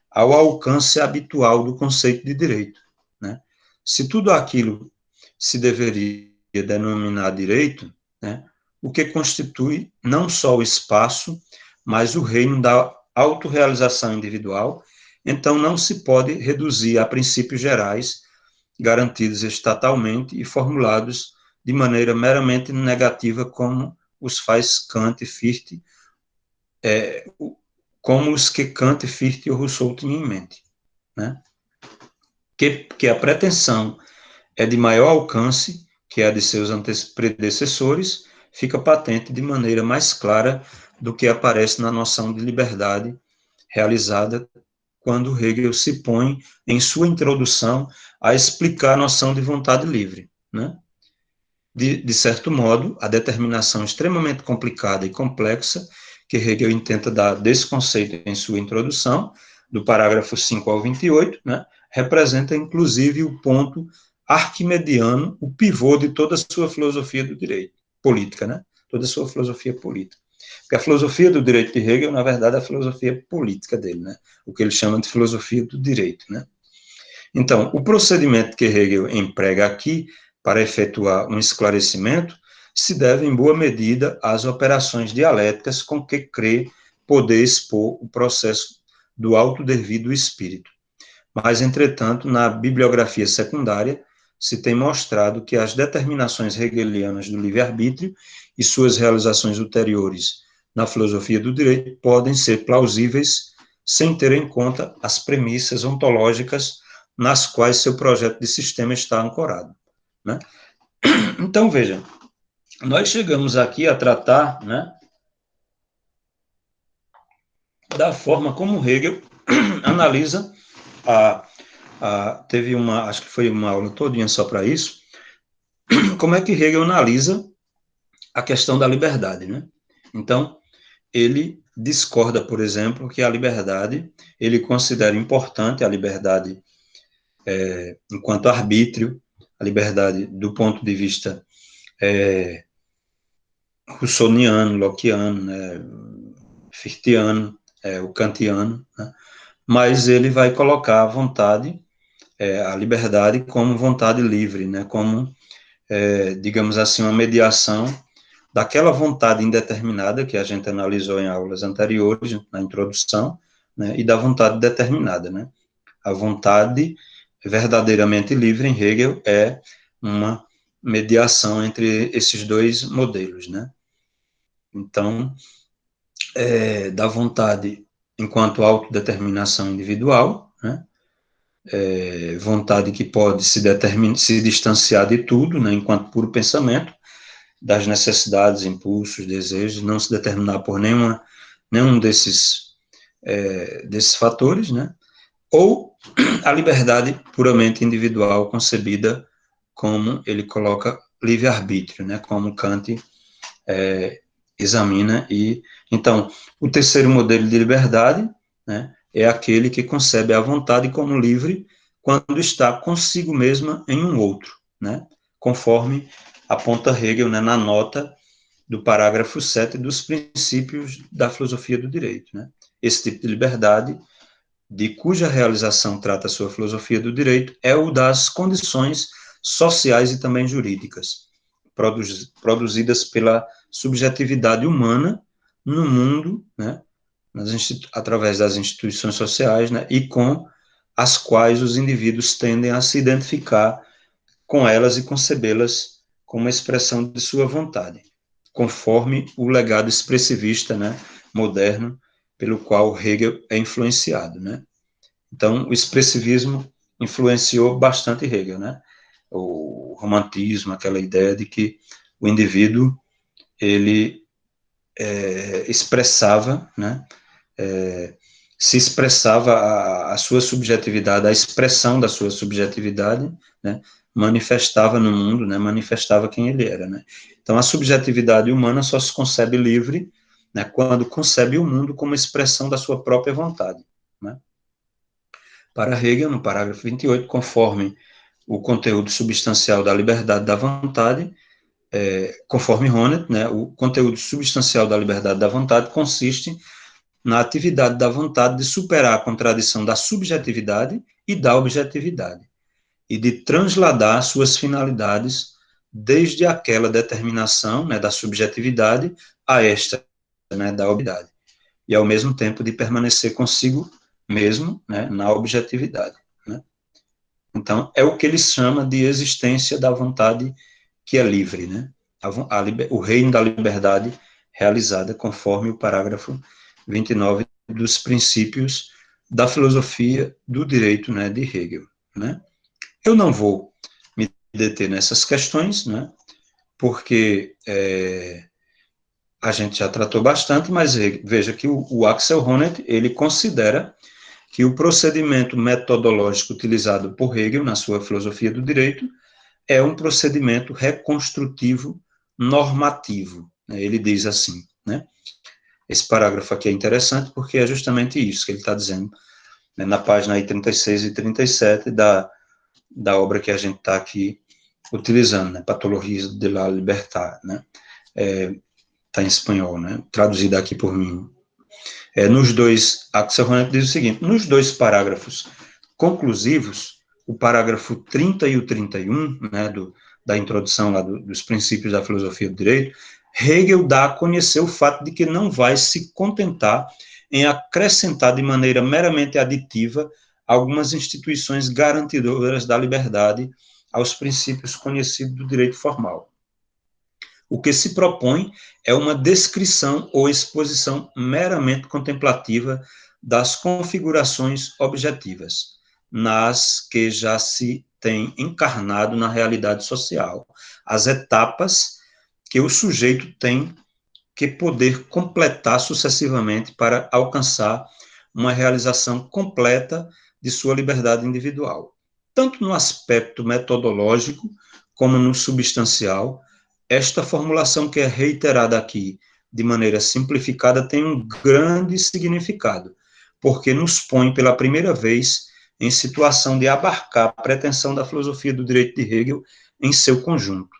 ao alcance habitual do conceito de direito, né? Se tudo aquilo se deveria denominar direito, né, o que constitui não só o espaço, mas o reino da autorrealização individual, então não se pode reduzir a princípios gerais garantidos estatalmente e formulados de maneira meramente negativa, como os faz Kant e Fichte, como os que Kant, Fichte e Rousseau tinham em mente, né? Que a pretensão é de maior alcance que a de seus predecessores, fica patente de maneira mais clara do que aparece na noção de liberdade realizada quando Hegel se põe, em sua introdução, a explicar a noção de vontade livre, né? De certo modo, a determinação extremamente complicada e complexa que Hegel intenta dar desse conceito em sua introdução, do parágrafo 5 ao 28, né, representa, inclusive, o ponto arquimediano, o pivô de toda a sua filosofia do direito, política, né? Toda a sua filosofia política. Porque a filosofia do direito de Hegel, na verdade, é a filosofia política dele, né? O que ele chama de filosofia do direito, né? Então, o procedimento que Hegel emprega aqui para efetuar um esclarecimento se deve, em boa medida, às operações dialéticas com que crê poder expor o processo do autodevir do espírito. Mas, entretanto, na bibliografia secundária, se tem mostrado que as determinações hegelianas do livre-arbítrio e suas realizações ulteriores na filosofia do direito podem ser plausíveis sem ter em conta as premissas ontológicas nas quais seu projeto de sistema está ancorado, né? Então, veja, nós chegamos aqui a tratar, né, da forma como Hegel analisa teve uma, acho que foi uma aula todinha só para isso, como é que Hegel analisa a questão da liberdade, né? Então, ele discorda, por exemplo, que a liberdade, ele considera importante a liberdade enquanto arbítrio, a liberdade do ponto de vista russoniano, lockeano, né, fichtiano, o kantiano, né? Mas ele vai colocar a vontade, a liberdade como vontade livre, né? Como, digamos assim, uma mediação daquela vontade indeterminada que a gente analisou em aulas anteriores, na introdução, né? E da vontade determinada, né? A vontade verdadeiramente livre em Hegel é uma mediação entre esses dois modelos, né? Então, da vontade enquanto autodeterminação individual, né? Vontade que pode se distanciar de tudo, né? Enquanto puro pensamento, das necessidades, impulsos, desejos, não se determinar por nenhum desses fatores, né? Ou a liberdade puramente individual, concebida como ele coloca livre-arbítrio, né? Como Kant examina. E então, o terceiro modelo de liberdade, né, é aquele que concebe a vontade como livre quando está consigo mesma em um outro, né? Conforme aponta Hegel, né, na nota do parágrafo 7 dos princípios da filosofia do direito, né? Esse tipo de liberdade, de cuja realização trata a sua filosofia do direito, é o das condições sociais e também jurídicas, produzidas pela subjetividade humana no mundo, né, através das instituições sociais, né, e com as quais os indivíduos tendem a se identificar com elas e concebê-las como expressão de sua vontade, conforme o legado expressivista, né, moderno, pelo qual Hegel é influenciado, né? Então, o expressivismo influenciou bastante Hegel, né? O romantismo, aquela ideia de que o indivíduo, ele expressava, né? Se expressava a sua subjetividade, a expressão da sua subjetividade, né? Manifestava no mundo, né? Manifestava quem ele era, né? Então, a subjetividade humana só se concebe livre, né, quando concebe o mundo como expressão da sua própria vontade, né? Para Hegel, no parágrafo 28, conforme o conteúdo substancial da liberdade da vontade, conforme Honneth, né, o conteúdo substancial da liberdade da vontade consiste na atividade da vontade de superar a contradição da subjetividade e da objetividade, e de transladar suas finalidades desde aquela determinação, né, da subjetividade a esta, né, da objetividade. e, ao mesmo tempo, de permanecer consigo mesmo, né, na objetividade, né? Então, é o que ele chama de existência da vontade que é livre, né? O reino da liberdade realizada, conforme o parágrafo 29 dos princípios da filosofia do direito, né, de Hegel, né? Eu não vou me deter nessas questões, né, porque a gente já tratou bastante, mas veja que o Axel Honneth, ele considera que o procedimento metodológico utilizado por Hegel na sua filosofia do direito é um procedimento reconstrutivo normativo, né? Ele diz assim, né? Esse parágrafo aqui é interessante porque é justamente isso que ele está dizendo, né, na página aí 36 e 37 da obra que a gente está aqui utilizando, né, Patologias de la Libertad, né? Está em espanhol, né? Traduzida aqui por mim. Nos dois, Axel Honneth diz o seguinte: nos dois parágrafos conclusivos, o parágrafo 30 e o 31, né, da introdução lá dos princípios da filosofia do direito, Hegel dá a conhecer o fato de que não vai se contentar em acrescentar de maneira meramente aditiva algumas instituições garantidoras da liberdade aos princípios conhecidos do direito formal. O que se propõe é uma descrição ou exposição meramente contemplativa das configurações objetivas, nas que já se tem encarnado na realidade social, as etapas que o sujeito tem que poder completar sucessivamente para alcançar uma realização completa de sua liberdade individual. Tanto no aspecto metodológico como no substancial, esta formulação que é reiterada aqui de maneira simplificada tem um grande significado, porque nos põe pela primeira vez em situação de abarcar a pretensão da filosofia do direito de Hegel em seu conjunto.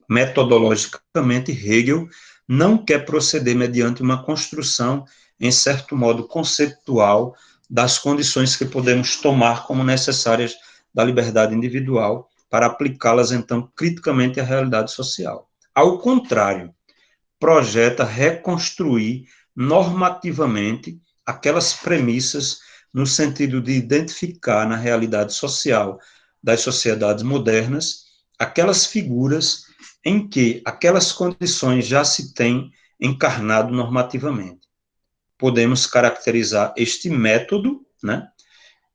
Metodologicamente, Hegel não quer proceder mediante uma construção, em certo modo, conceptual das condições que podemos tomar como necessárias da liberdade individual para aplicá-las, então, criticamente à realidade social. Ao contrário, projeta reconstruir normativamente aquelas premissas no sentido de identificar na realidade social das sociedades modernas aquelas figuras em que aquelas condições já se têm encarnado normativamente. Podemos caracterizar este método, né,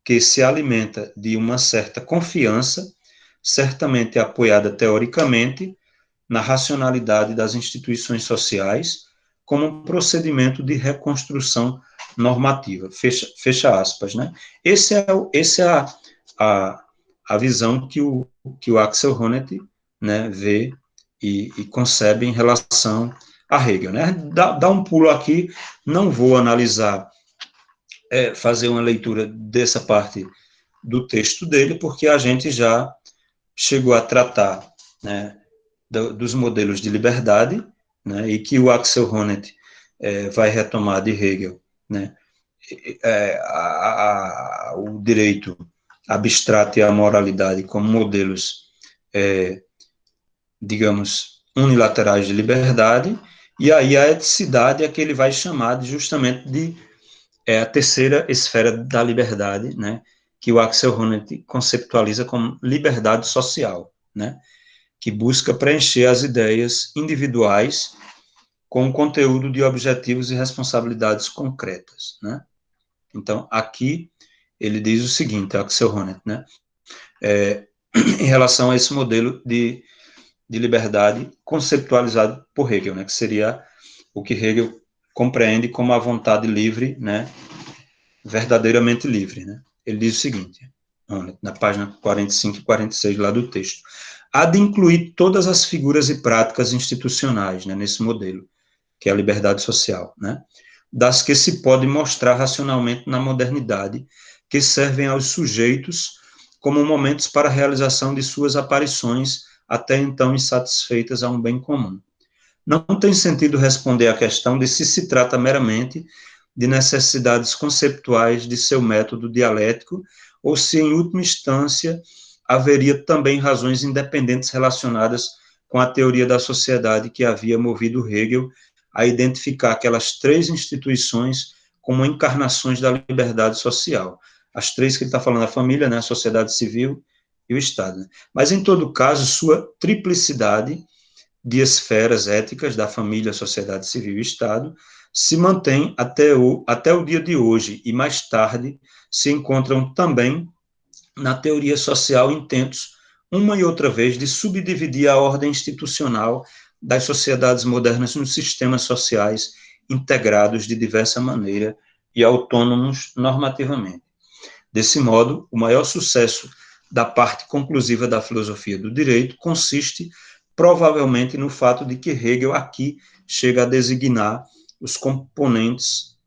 que se alimenta de uma certa confiança, certamente apoiada teoricamente, na racionalidade das instituições sociais, como um procedimento de reconstrução normativa. Fecha aspas, né? Essa é a visão que o Axel Honneth, né, vê e concebe em relação a Hegel, né? Dá um pulo aqui, não vou analisar, fazer uma leitura dessa parte do texto dele, porque a gente já chegou a tratar, né, dos modelos de liberdade, né, e que o Axel Honneth vai retomar de Hegel, né, o direito abstrato e a moralidade como modelos, digamos, unilaterais de liberdade, e aí a eticidade é que ele vai chamar justamente de a terceira esfera da liberdade, né, que o Axel Honneth conceptualiza como liberdade social, né, que busca preencher as ideias individuais com o conteúdo de objetivos e responsabilidades concretas, né? Então, aqui ele diz o seguinte, Axel Honneth, né, em relação a esse modelo de liberdade conceptualizado por Hegel, né, que seria o que Hegel compreende como a vontade livre, né, verdadeiramente livre, né? Ele diz o seguinte, na página 45 e 46 lá do texto: há de incluir todas as figuras e práticas institucionais, né, nesse modelo, que é a liberdade social, né, das que se pode mostrar racionalmente na modernidade, que servem aos sujeitos como momentos para a realização de suas aparições, até então insatisfeitas a um bem comum. Não tem sentido responder à questão de se trata meramente de necessidades conceptuais de seu método dialético, ou se, em última instância, haveria também razões independentes relacionadas com a teoria da sociedade que havia movido Hegel a identificar aquelas três instituições como encarnações da liberdade social. As três que ele está falando, a família, né, a sociedade civil e o Estado. Né? Mas, em todo caso, sua triplicidade de esferas éticas da família, sociedade civil e Estado se mantém até o dia de hoje, e mais tarde se encontram também na teoria social intentos, uma e outra vez, de subdividir a ordem institucional das sociedades modernas nos sistemas sociais integrados de diversa maneira e autônomos normativamente. Desse modo, o maior sucesso da parte conclusiva da filosofia do direito consiste, provavelmente, no fato de que Hegel aqui chega a designar os componentes,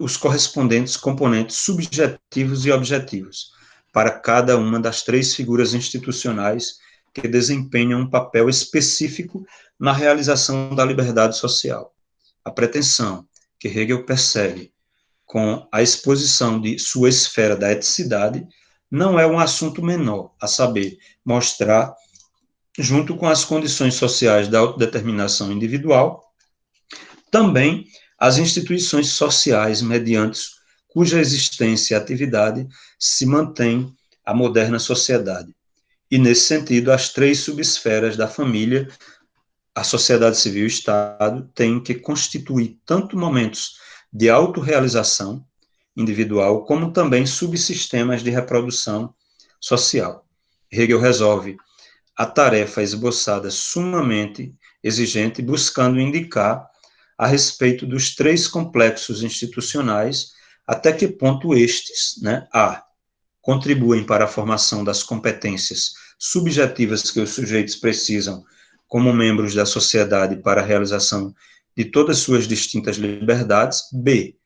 os correspondentes componentes subjetivos e objetivos, para cada uma das três figuras institucionais que desempenham um papel específico na realização da liberdade social. A pretensão que Hegel persegue com a exposição de sua esfera da eticidade não é um assunto menor, a saber, mostrar, junto com as condições sociais da autodeterminação individual, também as instituições sociais mediante cuja existência e atividade se mantém a moderna sociedade. E, nesse sentido, as três subesferas da família, a sociedade civil e o Estado, têm que constituir tanto momentos de autorrealização individual, como também subsistemas de reprodução social. Hegel resolve a tarefa esboçada sumamente exigente, buscando indicar, a respeito dos três complexos institucionais, até que ponto estes, né, contribuem para a formação das competências subjetivas que os sujeitos precisam como membros da sociedade para a realização de todas suas distintas liberdades, b,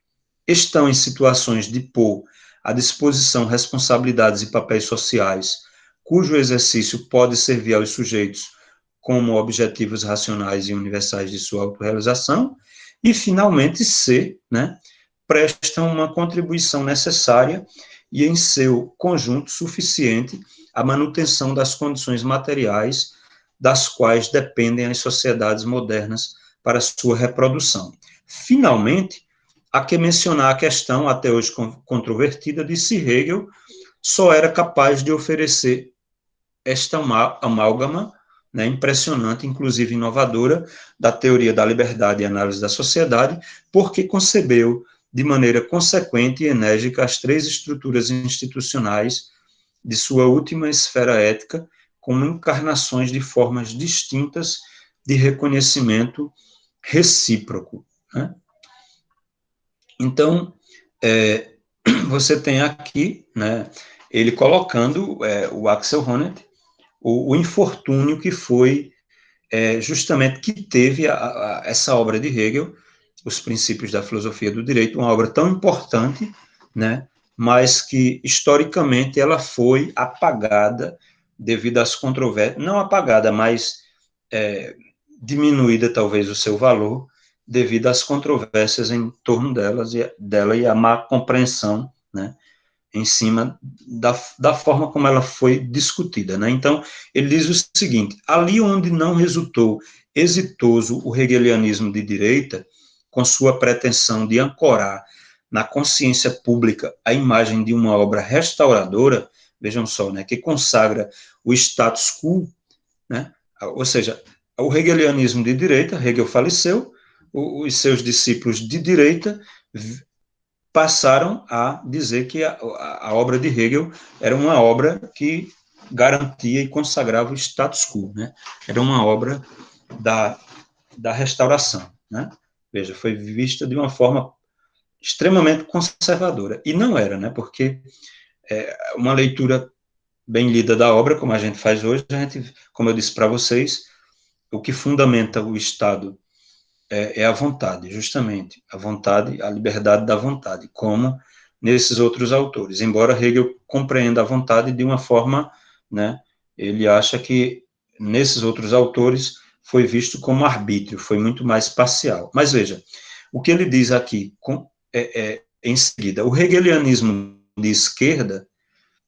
estão em situações de pôr à disposição responsabilidades e papéis sociais, cujo exercício pode servir aos sujeitos como objetivos racionais e universais de sua autorrealização, e, finalmente, c, né, prestam uma contribuição necessária e, em seu conjunto, suficiente à manutenção das condições materiais das quais dependem as sociedades modernas para sua reprodução. Finalmente, há que mencionar a questão, até hoje controvertida, de se Hegel só era capaz de oferecer esta amálgama, né, impressionante, inclusive inovadora, da teoria da liberdade e análise da sociedade, porque concebeu de maneira consequente e enérgica as três estruturas institucionais de sua última esfera ética, como encarnações de formas distintas de reconhecimento recíproco. Né? Então, você tem aqui, né, ele colocando o Axel Honneth, o infortúnio que foi justamente que teve essa obra de Hegel, Os Princípios da Filosofia do Direito, uma obra tão importante, né, mas que, historicamente, ela foi apagada devido às controvérsias, não apagada, mas diminuída, talvez, o seu valor, devido às controvérsias em torno dela e a má compreensão, né, em cima da forma como ela foi discutida. Né? Então, ele diz o seguinte: ali onde não resultou exitoso o hegelianismo de direita, com sua pretensão de ancorar na consciência pública a imagem de uma obra restauradora, vejam só, né, que consagra o status quo, né, ou seja, o hegelianismo de direita, Hegel faleceu, os seus discípulos de direita passaram a dizer que a obra de Hegel era uma obra que garantia e consagrava o status quo, né? Era uma obra da restauração, né? Veja, foi vista de uma forma extremamente conservadora, e não era, né? Porque uma leitura bem lida da obra, como a gente faz hoje, a gente, como eu disse para vocês, o que fundamenta o Estado é a vontade, justamente, a vontade, a liberdade da vontade, como nesses outros autores. Embora Hegel compreenda a vontade de uma forma, né, ele acha que nesses outros autores foi visto como arbítrio, foi muito mais parcial. Mas veja, o que ele diz aqui, em seguida, o hegelianismo de esquerda,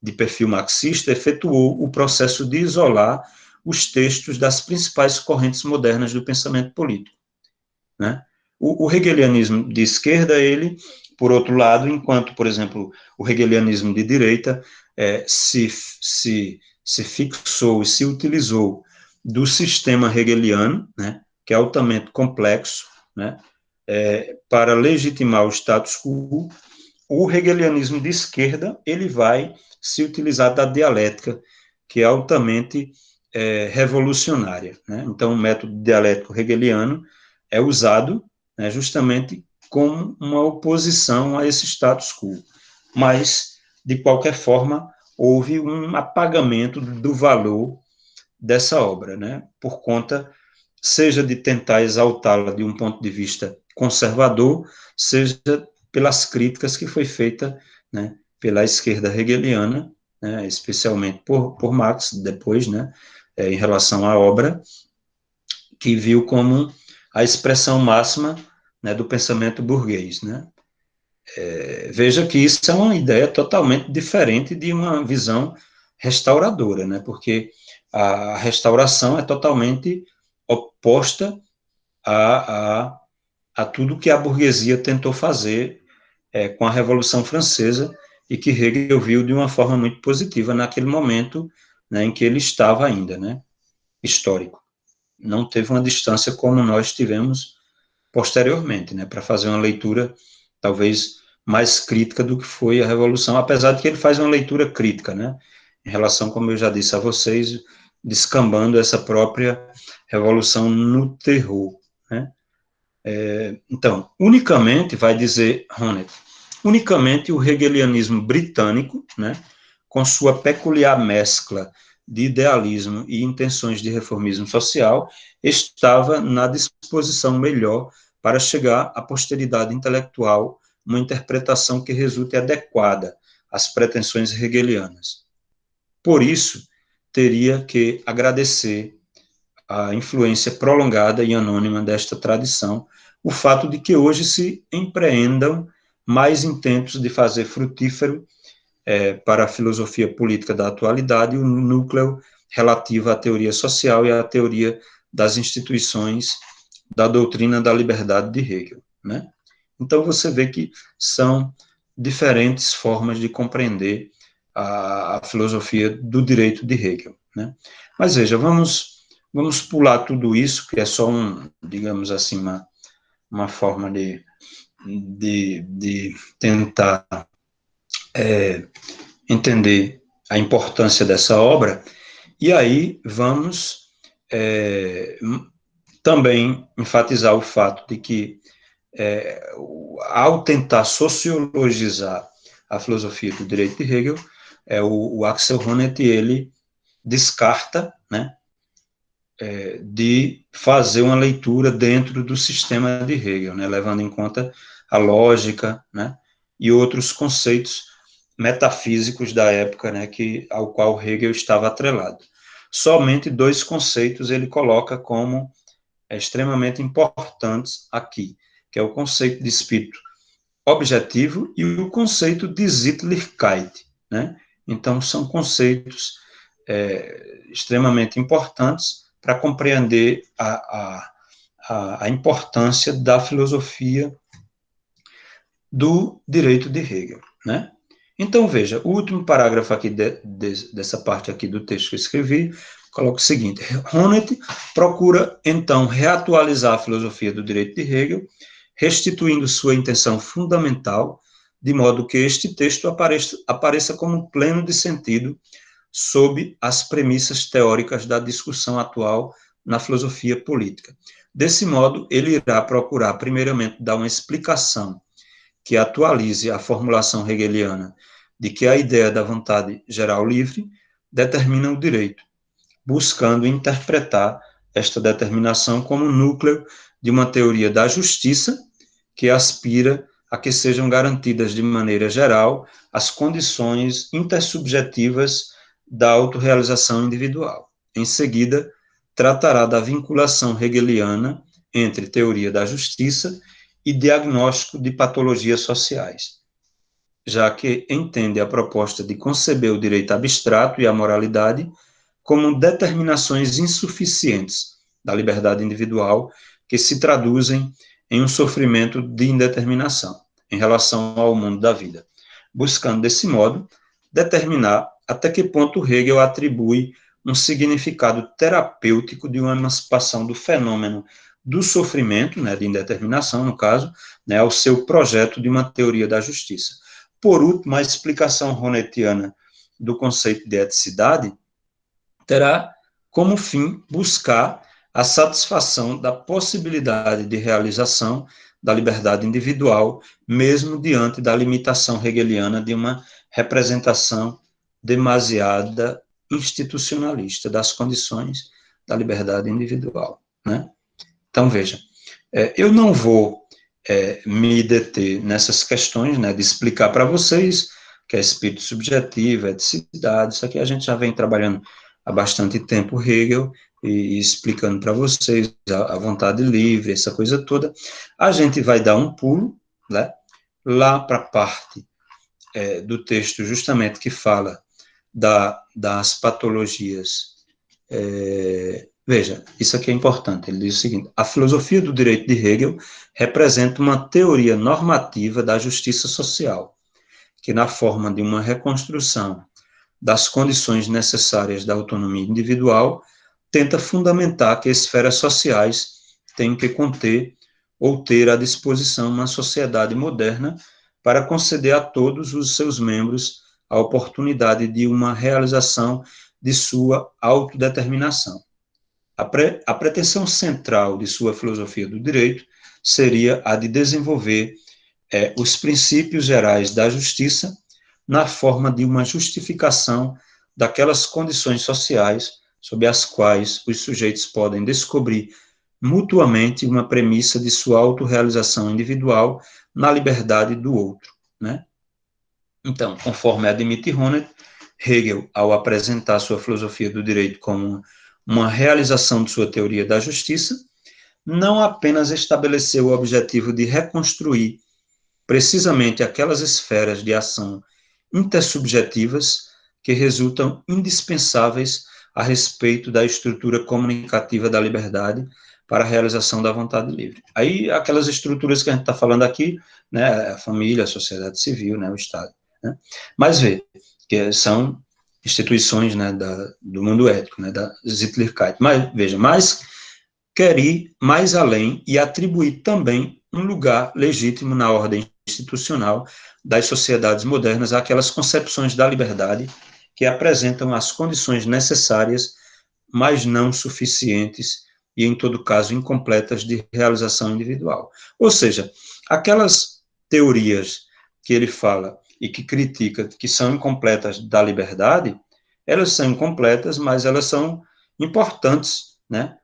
de perfil marxista, efetuou o processo de isolar os textos das principais correntes modernas do pensamento político, né? O hegelianismo de esquerda, ele, por outro lado, enquanto, por exemplo, o hegelianismo de direita se fixou e se utilizou do sistema hegeliano, né, que é altamente complexo, né, para legitimar o status quo. O hegelianismo de esquerda, ele vai se utilizar da dialética, que é altamente revolucionária, né? Então, o método dialético hegeliano é usado, né, justamente como uma oposição a esse status quo. Mas, de qualquer forma, houve um apagamento do valor dessa obra, né? Por conta, seja de tentar exaltá-la de um ponto de vista conservador, seja pelas críticas que foi feita, né, pela esquerda hegeliana, né, especialmente por Marx, depois, né, em relação à obra, que viu como a expressão máxima, né, do pensamento burguês, né. Veja que isso é uma ideia totalmente diferente de uma visão restauradora, né, porque a restauração é totalmente oposta a tudo que a burguesia tentou fazer com a Revolução Francesa, e que Hegel viu de uma forma muito positiva naquele momento, né, em que ele estava ainda, né, histórico. Não teve uma distância como nós tivemos posteriormente, né, para fazer uma leitura talvez mais crítica do que foi a Revolução, apesar de que ele faz uma leitura crítica, né, em relação, como eu já disse a vocês, descambando essa própria Revolução no terror, né. Então, unicamente, vai dizer Honneth, unicamente o hegelianismo britânico, né, com sua peculiar mescla de idealismo e intenções de reformismo social, estava na disposição melhor para chegar à posteridade intelectual uma interpretação que resulte adequada às pretensões hegelianas. Por isso, teria que agradecer a influência prolongada e anônima desta tradição, o fato de que hoje se empreendam mais intentos de fazer frutífero para a filosofia política da atualidade o núcleo relativo à teoria social e à teoria das instituições da doutrina da liberdade de Hegel, né? Então, você vê que são diferentes formas de compreender a filosofia do direito de Hegel, né? Mas veja, vamos pular tudo isso, que é só digamos assim, uma forma de tentar entender a importância dessa obra, e aí vamos também enfatizar o fato de que, ao tentar sociologizar a filosofia do direito de Hegel, o Axel Honneth, ele descarta, né, de fazer uma leitura dentro do sistema de Hegel, né, levando em conta a lógica, né, e outros conceitos metafísicos da época, né, ao qual Hegel estava atrelado. Somente dois conceitos ele coloca como extremamente importantes aqui, que é o conceito de espírito objetivo e o conceito de Sittlichkeit, né? Então, são conceitos extremamente importantes para compreender a importância da filosofia do direito de Hegel, né? Então, veja, o último parágrafo aqui dessa parte aqui do texto que eu escrevi, coloca o seguinte: Honneth procura, então, reatualizar a filosofia do direito de Hegel, restituindo sua intenção fundamental, de modo que este texto apareça como pleno de sentido sob as premissas teóricas da discussão atual na filosofia política. Desse modo, ele irá procurar, primeiramente, dar uma explicação que atualize a formulação hegeliana de que a ideia da vontade geral livre determina o direito, buscando interpretar esta determinação como núcleo de uma teoria da justiça que aspira a que sejam garantidas de maneira geral as condições intersubjetivas da autorrealização individual. Em seguida, tratará da vinculação hegeliana entre teoria da justiça e diagnóstico de patologias sociais, já que entende a proposta de conceber o direito abstrato e a moralidade como determinações insuficientes da liberdade individual que se traduzem em um sofrimento de indeterminação em relação ao mundo da vida, buscando, desse modo, determinar até que ponto Hegel atribui um significado terapêutico de uma emancipação do fenômeno do sofrimento, né, de indeterminação, no caso, né, ao seu projeto de uma teoria da justiça. Por último, a explicação ronetiana do conceito de eticidade terá como fim buscar a satisfação da possibilidade de realização da liberdade individual, mesmo diante da limitação hegeliana de uma representação demasiada institucionalista das condições da liberdade individual, né? Então, veja, eu não vou me deter nessas questões, né, de explicar para vocês que é espírito subjetivo, eticidade, isso aqui a gente já vem trabalhando há bastante tempo, Hegel, e explicando para vocês a vontade livre, essa coisa toda. A gente vai dar um pulo, né, lá para a parte do texto justamente que fala das patologias. Veja, isso aqui é importante, ele diz o seguinte: a filosofia do direito de Hegel representa uma teoria normativa da justiça social, que na forma de uma reconstrução das condições necessárias da autonomia individual, tenta fundamentar que esferas sociais têm que conter ou ter à disposição uma sociedade moderna para conceder a todos os seus membros a oportunidade de uma realização de sua autodeterminação. A pretensão central de sua filosofia do direito seria a de desenvolver os princípios gerais da justiça na forma de uma justificação daquelas condições sociais sob as quais os sujeitos podem descobrir mutuamente uma premissa de sua autorrealização individual na liberdade do outro, né? Então, conforme admite Honneth, Hegel, ao apresentar sua filosofia do direito como uma realização de sua teoria da justiça, não apenas estabeleceu o objetivo de reconstruir precisamente aquelas esferas de ação intersubjetivas que resultam indispensáveis a respeito da estrutura comunicativa da liberdade para a realização da vontade livre. Aí, aquelas estruturas que a gente está falando aqui, né, a família, a sociedade civil, né, o Estado, né? Mas vê, que são instituições, né, do mundo ético, né, da Sittlichkeit. Mas, veja, mas quer ir mais além e atribuir também um lugar legítimo na ordem institucional das sociedades modernas àquelas concepções da liberdade que apresentam as condições necessárias, mas não suficientes e, em todo caso, incompletas de realização individual. Ou seja, aquelas teorias que ele fala e que critica, que são incompletas da liberdade, elas são incompletas, mas elas são importantes, né?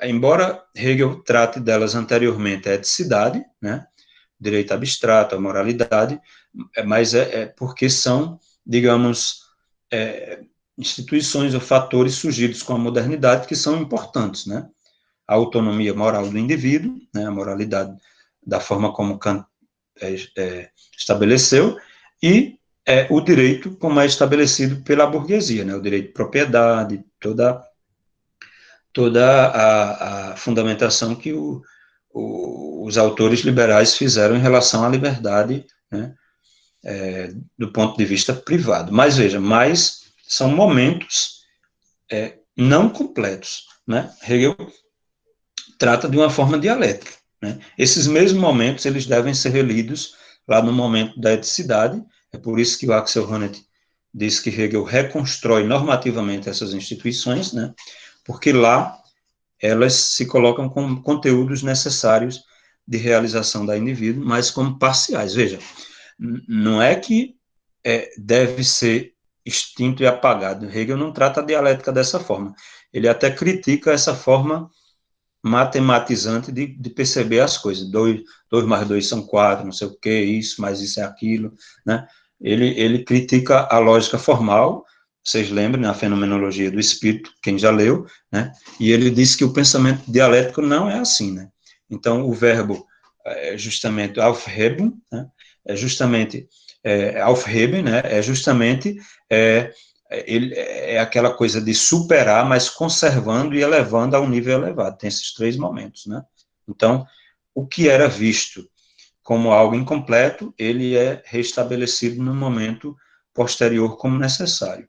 Embora Hegel trate delas anteriormente, a eticidade, né, direito abstrato, a moralidade, mas porque são, digamos, instituições ou fatores surgidos com a modernidade que são importantes, né? A autonomia moral do indivíduo, né, a moralidade da forma como Kant estabeleceu, e o direito como é estabelecido pela burguesia, né, o direito de propriedade, toda a fundamentação que os autores liberais fizeram em relação à liberdade, né, do ponto de vista privado. Mas, veja, são momentos não completos, né? Hegel trata de uma forma dialética, né? Esses mesmos momentos, eles devem ser relidos lá no momento da eticidade, é por isso que o Axel Honneth diz que Hegel reconstrói normativamente essas instituições, né? Porque lá elas se colocam como conteúdos necessários de realização da indivíduo, mas como parciais. Veja, não é que deve ser extinto e apagado. Hegel não trata a dialética dessa forma. Ele até critica essa forma matematizante de perceber as coisas. 2 mais 2 são 4, não sei o que, isso, mais isso é aquilo, né? Ele critica a lógica formal, vocês lembram, na fenomenologia do espírito, quem já leu, né? E ele diz que o pensamento dialético não é assim, né? Então, o verbo é justamente aufheben, né? É justamente aufheben, né? É justamente ele é aquela coisa de superar, mas conservando e elevando a um nível elevado. Tem esses 3 momentos, né? Então, o que era visto como algo incompleto, ele é restabelecido no momento posterior como necessário.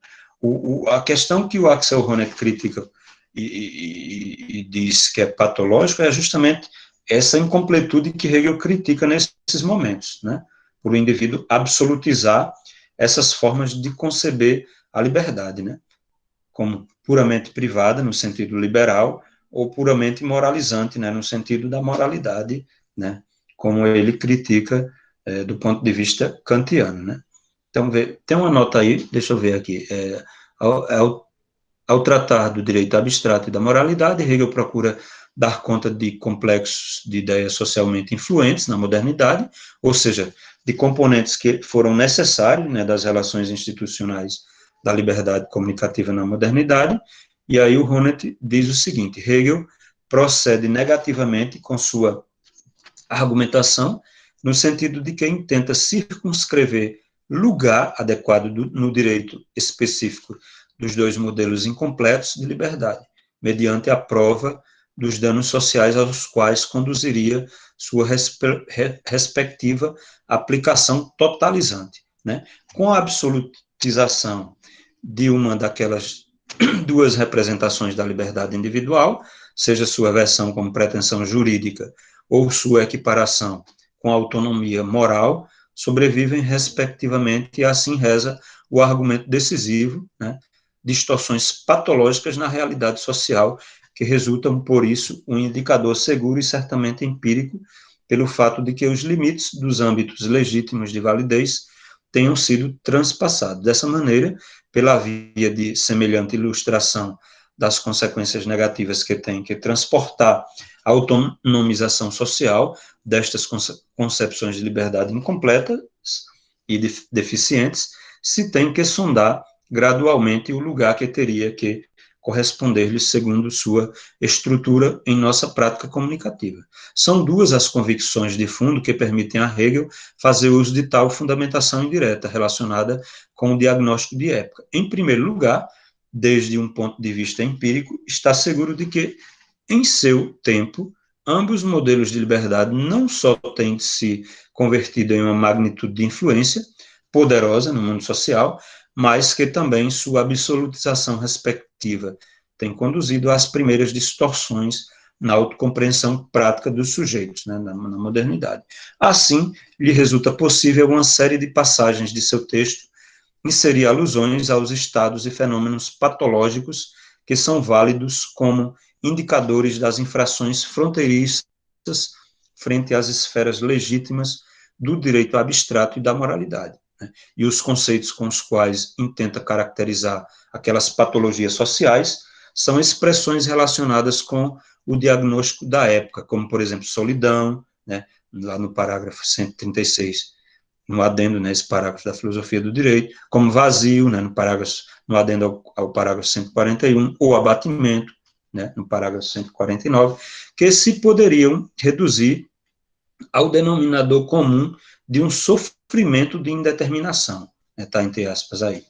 A questão que o Axel Honneth critica e diz que é patológico é justamente essa incompletude que Hegel critica nesses momentos, né? Por o indivíduo absolutizar essas formas de conceber a liberdade, né? Como puramente privada, no sentido liberal, ou puramente moralizante, né? No sentido da moralidade, né? Como ele critica do ponto de vista kantiano, né? Então, tem uma nota aí, deixa eu ver aqui, ao tratar do direito abstrato e da moralidade, Hegel procura dar conta de complexos de ideias socialmente influentes na modernidade, ou seja, de componentes que foram necessários, né, das relações institucionais da liberdade comunicativa na modernidade, e aí o Honneth diz o seguinte: Hegel procede negativamente com sua argumentação, no sentido de quem tenta circunscrever lugar adequado no direito específico dos dois modelos incompletos de liberdade, mediante a prova dos danos sociais aos quais conduziria sua respectiva aplicação totalizante, né? Com a absolutização de uma daquelas duas representações da liberdade individual, seja sua versão como pretensão jurídica ou sua equiparação com a autonomia moral, sobrevivem respectivamente, e assim reza o argumento decisivo, né, distorções patológicas na realidade social, que resultam, por isso, um indicador seguro e certamente empírico, pelo fato de que os limites dos âmbitos legítimos de validez tenham sido transpassados. Dessa maneira, pela via de semelhante ilustração das consequências negativas que tem que transportar a autonomização social destas concepções de liberdade incompletas e deficientes, se tem que sondar gradualmente o lugar que teria que corresponder-lhe segundo sua estrutura em nossa prática comunicativa. São duas as convicções de fundo que permitem a Hegel fazer uso de tal fundamentação indireta relacionada com o diagnóstico de época. Em primeiro lugar, desde um ponto de vista empírico, está seguro de que, em seu tempo, ambos modelos de liberdade não só têm se convertido em uma magnitude de influência poderosa no mundo social, mas que também sua absolutização respectiva tem conduzido às primeiras distorções na autocompreensão prática dos sujeitos, né, na modernidade. Assim, lhe resulta possível uma série de passagens de seu texto inserir alusões aos estados e fenômenos patológicos que são válidos como indicadores das infrações fronteiriças frente às esferas legítimas do direito abstrato e da moralidade, né? E os conceitos com os quais intenta caracterizar aquelas patologias sociais são expressões relacionadas com o diagnóstico da época, como, por exemplo, solidão, né, lá no parágrafo 136, no adendo, né, esse parágrafo da filosofia do direito, como vazio, né, no adendo ao parágrafo 141, ou abatimento, né, no parágrafo 149, que se poderiam reduzir ao denominador comum de um sofrimento de indeterminação, está, né, entre aspas aí,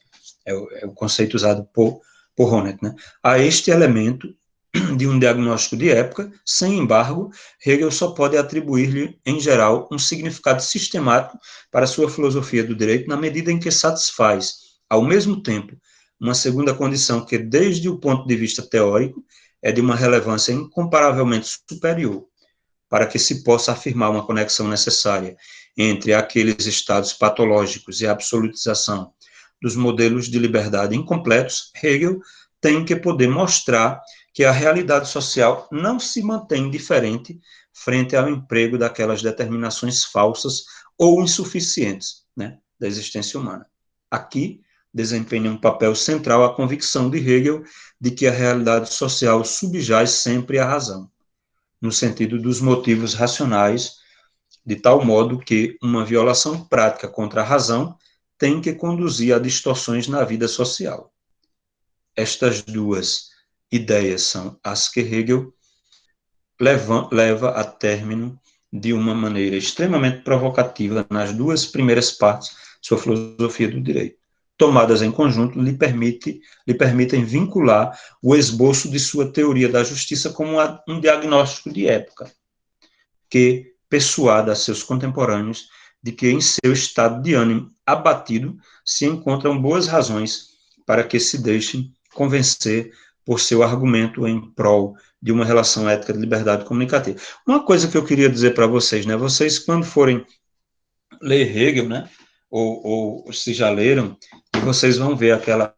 é o conceito usado por Honneth, né, a este elemento de um diagnóstico de época, sem embargo, Hegel só pode atribuir-lhe, em geral, um significado sistemático para sua filosofia do direito, na medida em que satisfaz, ao mesmo tempo, uma segunda condição que, desde o ponto de vista teórico, é de uma relevância incomparavelmente superior, para que se possa afirmar uma conexão necessária entre aqueles estados patológicos e a absolutização dos modelos de liberdade incompletos. Hegel tem que poder mostrar que a realidade social não se mantém diferente frente ao emprego daquelas determinações falsas ou insuficientes, né, da existência humana. Aqui desempenha um papel central a convicção de Hegel de que a realidade social subjaz sempre à razão, no sentido dos motivos racionais, de tal modo que uma violação prática contra a razão tem que conduzir a distorções na vida social. Estas duas ideias são as que Hegel leva a término de uma maneira extremamente provocativa nas duas primeiras partes de sua filosofia do direito. Tomadas em conjunto, lhe permitem vincular o esboço de sua teoria da justiça como um diagnóstico de época. que persuada a seus contemporâneos de que em seu estado de ânimo abatido se encontram boas razões para que se deixem convencer por seu argumento em prol de uma relação ética de liberdade comunicativa. Uma coisa que eu queria dizer para vocês, né? Vocês, quando forem ler Hegel, né? Ou se já leram, vocês vão ver aquela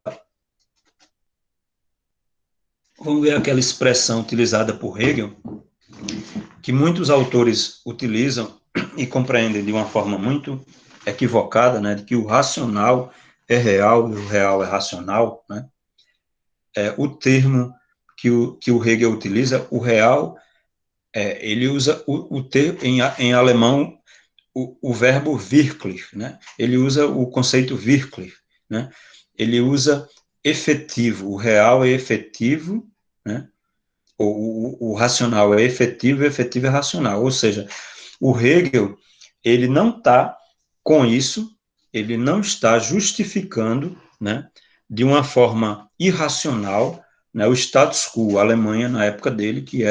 expressão utilizada por Hegel, que muitos autores utilizam e compreendem de uma forma muito equivocada, né, de que o racional é real e o real é racional, né? O termo que o Hegel utiliza, o real, ele usa o termo em alemão o verbo wirklich, né? Ele usa o conceito wirklich, né? Ele usa efetivo, o real é efetivo, né? O racional é efetivo, e o efetivo é racional. Ou seja, o Hegel, ele não está com isso, ele não está justificando, né, de uma forma irracional, né, o status quo, a Alemanha na época dele, que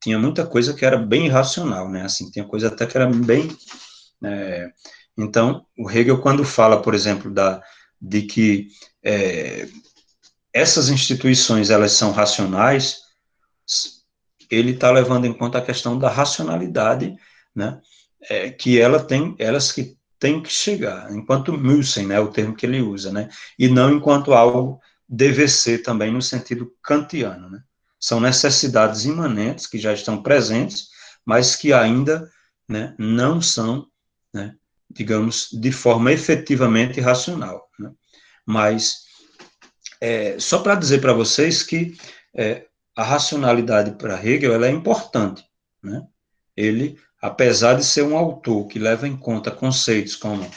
tinha muita coisa que era bem irracional, né, assim, tinha coisa até que era bem... então, o Hegel, quando fala, por exemplo, de que essas instituições, elas são racionais, ele está levando em conta a questão da racionalidade, né, que elas que têm que chegar, enquanto müssen, né, o termo que ele usa, né, e não enquanto algo deve ser também no sentido kantiano, né. São necessidades imanentes que já estão presentes, mas que ainda, né, não são, né, digamos, de forma efetivamente racional, né. Mas, só para dizer para vocês que a racionalidade para Hegel ela é importante, né. Ele, apesar de ser um autor que leva em conta conceitos como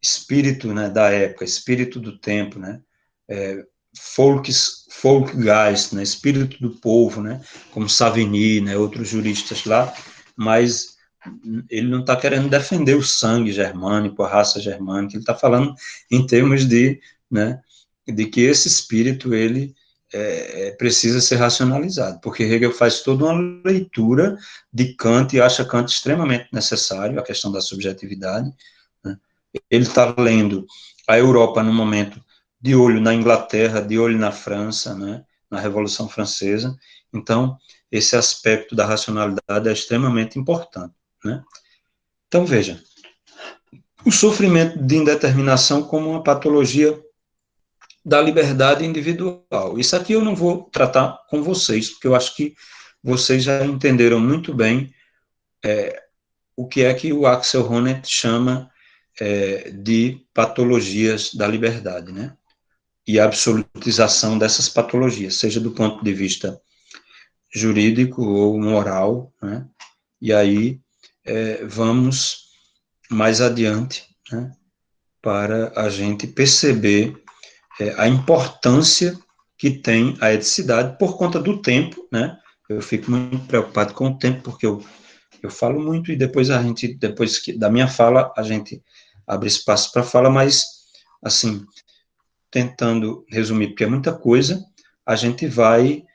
espírito, né, da época, espírito do tempo, né, Volksgeist, né, espírito do povo, né, como Savigny, né, outros juristas lá, mas ele não está querendo defender o sangue germânico, a raça germânica, ele está falando em termos né, de que esse espírito, ele precisa ser racionalizado, porque Hegel faz toda uma leitura de Kant e acha Kant extremamente necessário, a questão da subjetividade, né? Ele está lendo a Europa no momento de olho na Inglaterra, de olho na França, né, na Revolução Francesa, então esse aspecto da racionalidade é extremamente importante, né? Então, veja, o sofrimento de indeterminação como uma patologia da liberdade individual. Isso aqui eu não vou tratar com vocês, porque eu acho que vocês já entenderam muito bem o que é que o Axel Honneth chama de patologias da liberdade, né? E a absolutização dessas patologias, seja do ponto de vista jurídico ou moral, né? E aí vamos mais adiante, né, para a gente perceber a importância que tem a eticidade por conta do tempo, né? Eu fico muito preocupado com o tempo, porque eu falo muito e depois da minha fala, a gente abre espaço para fala, mas, assim, tentando resumir, porque é muita coisa, a gente vai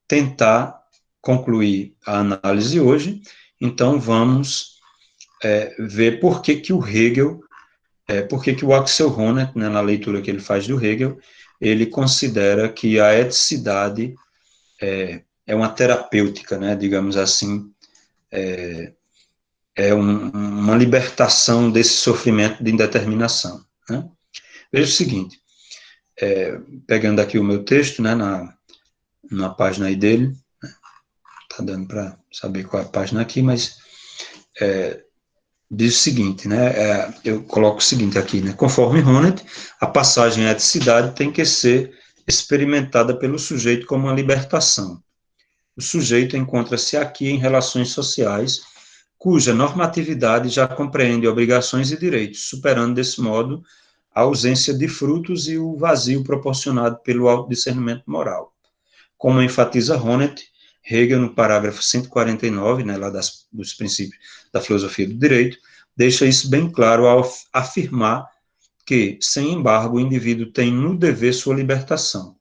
tentar concluir a análise hoje, então vamos ver por que que o Hegel por que que o Axel Honneth, né, na leitura que ele faz do Hegel, ele considera que a eticidade é uma terapêutica, né, digamos assim, uma libertação desse sofrimento de indeterminação, né? Veja o seguinte, pegando aqui o meu texto, né, na página aí dele, tá dando para saber qual é a página aqui, mas diz o seguinte, né, eu coloco o seguinte aqui, né, conforme Honneth, a passagem à eticidade tem que ser experimentada pelo sujeito como uma libertação. O sujeito encontra-se aqui em relações sociais, cuja normatividade já compreende obrigações e direitos, superando desse modo a ausência de frutos e o vazio proporcionado pelo autodiscernimento moral. Como enfatiza Honneth, Hegel, no parágrafo 149, né, lá dos princípios da filosofia do direito, deixa isso bem claro ao afirmar que, sem embargo, o indivíduo tem no dever sua libertação,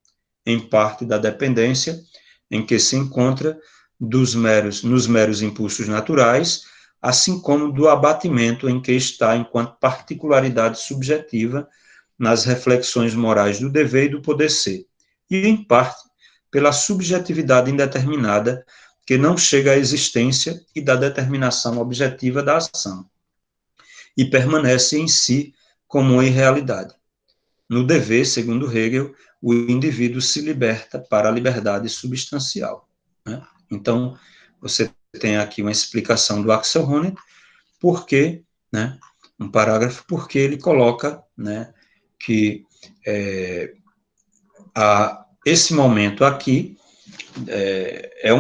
em parte da dependência em que se encontra nos meros impulsos naturais, assim como do abatimento em que está enquanto particularidade subjetiva nas reflexões morais do dever e do poder ser, e, em parte, pela subjetividade indeterminada que não chega à existência e da determinação objetiva da ação, e permanece em si como irrealidade. No dever, segundo Hegel, o indivíduo se liberta para a liberdade substancial. Né? Então, você tem aqui uma explicação do Axel Honneth, porque, né, um parágrafo, porque ele coloca, né, que esse momento aqui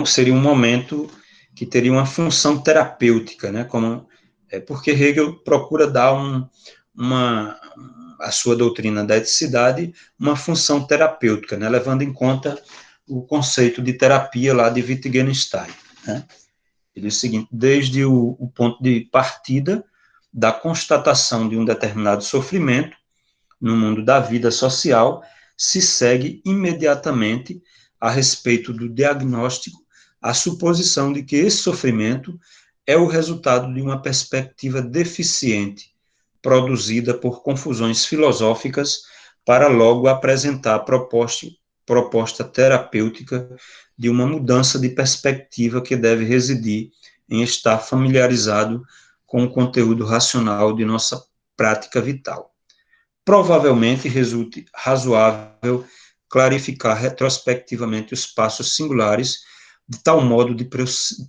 seria um momento que teria uma função terapêutica, né, porque Hegel procura dar a sua doutrina da eticidade uma função terapêutica, né, levando em conta o conceito de terapia lá de Wittgenstein. Né. Ele diz o seguinte: desde o ponto de partida da constatação de um determinado sofrimento no mundo da vida social, se segue imediatamente, a respeito do diagnóstico, a suposição de que esse sofrimento é o resultado de uma perspectiva deficiente, produzida por confusões filosóficas, para logo apresentar a proposta terapêutica de uma mudança de perspectiva que deve residir em estar familiarizado com o conteúdo racional de nossa prática vital. Provavelmente resulte razoável clarificar retrospectivamente os passos singulares, de tal modo de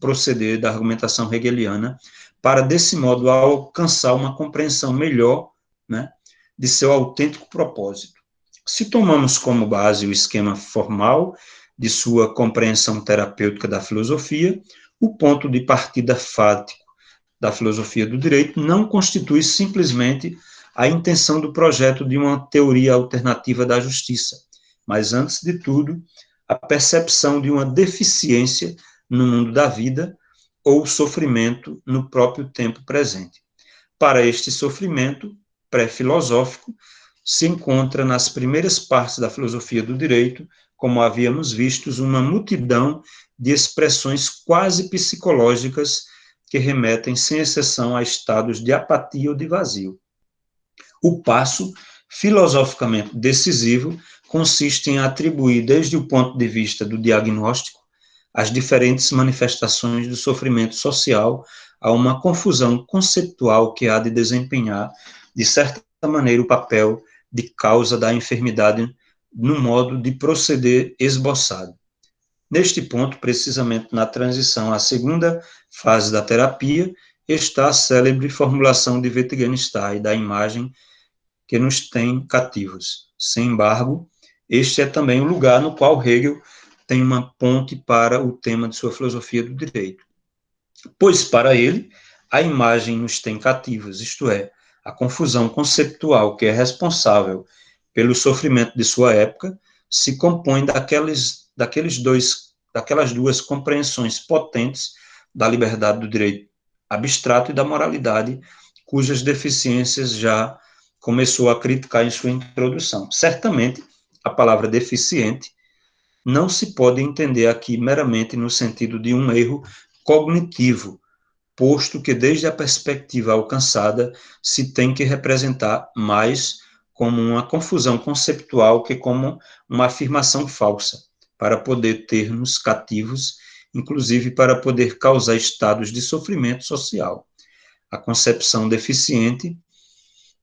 proceder da argumentação hegeliana, para, desse modo, alcançar uma compreensão melhor, né, de seu autêntico propósito. Se tomamos como base o esquema formal de sua compreensão terapêutica da filosofia, o ponto de partida fático da filosofia do direito não constitui simplesmente a intenção do projeto de uma teoria alternativa da justiça, mas, antes de tudo, a percepção de uma deficiência no mundo da vida ou sofrimento no próprio tempo presente. Para este sofrimento pré-filosófico, se encontra nas primeiras partes da filosofia do direito, como havíamos visto, uma multidão de expressões quase psicológicas que remetem, sem exceção, a estados de apatia ou de vazio. O passo filosoficamente decisivo consiste em atribuir, desde o ponto de vista do diagnóstico, as diferentes manifestações do sofrimento social a uma confusão conceptual que há de desempenhar, de certa maneira, o papel de causa da enfermidade no modo de proceder esboçado. Neste ponto, precisamente na transição à segunda fase da terapia, está a célebre formulação de Wittgenstein da imagem que nos tem cativos. Sem embargo, este é também o lugar no qual Hegel tem uma ponte para o tema de sua filosofia do direito. Pois, para ele, a imagem nos tem cativos, isto é, a confusão conceptual que é responsável pelo sofrimento de sua época se compõe daquelas duas compreensões potentes da liberdade do direito abstrato e da moralidade, cujas deficiências já começou a criticar em sua introdução. Certamente, a palavra deficiente não se pode entender aqui meramente no sentido de um erro cognitivo, posto que, desde a perspectiva alcançada, se tem que representar mais como uma confusão conceptual que como uma afirmação falsa, para poder ter-nos cativos, inclusive para poder causar estados de sofrimento social. A concepção deficiente,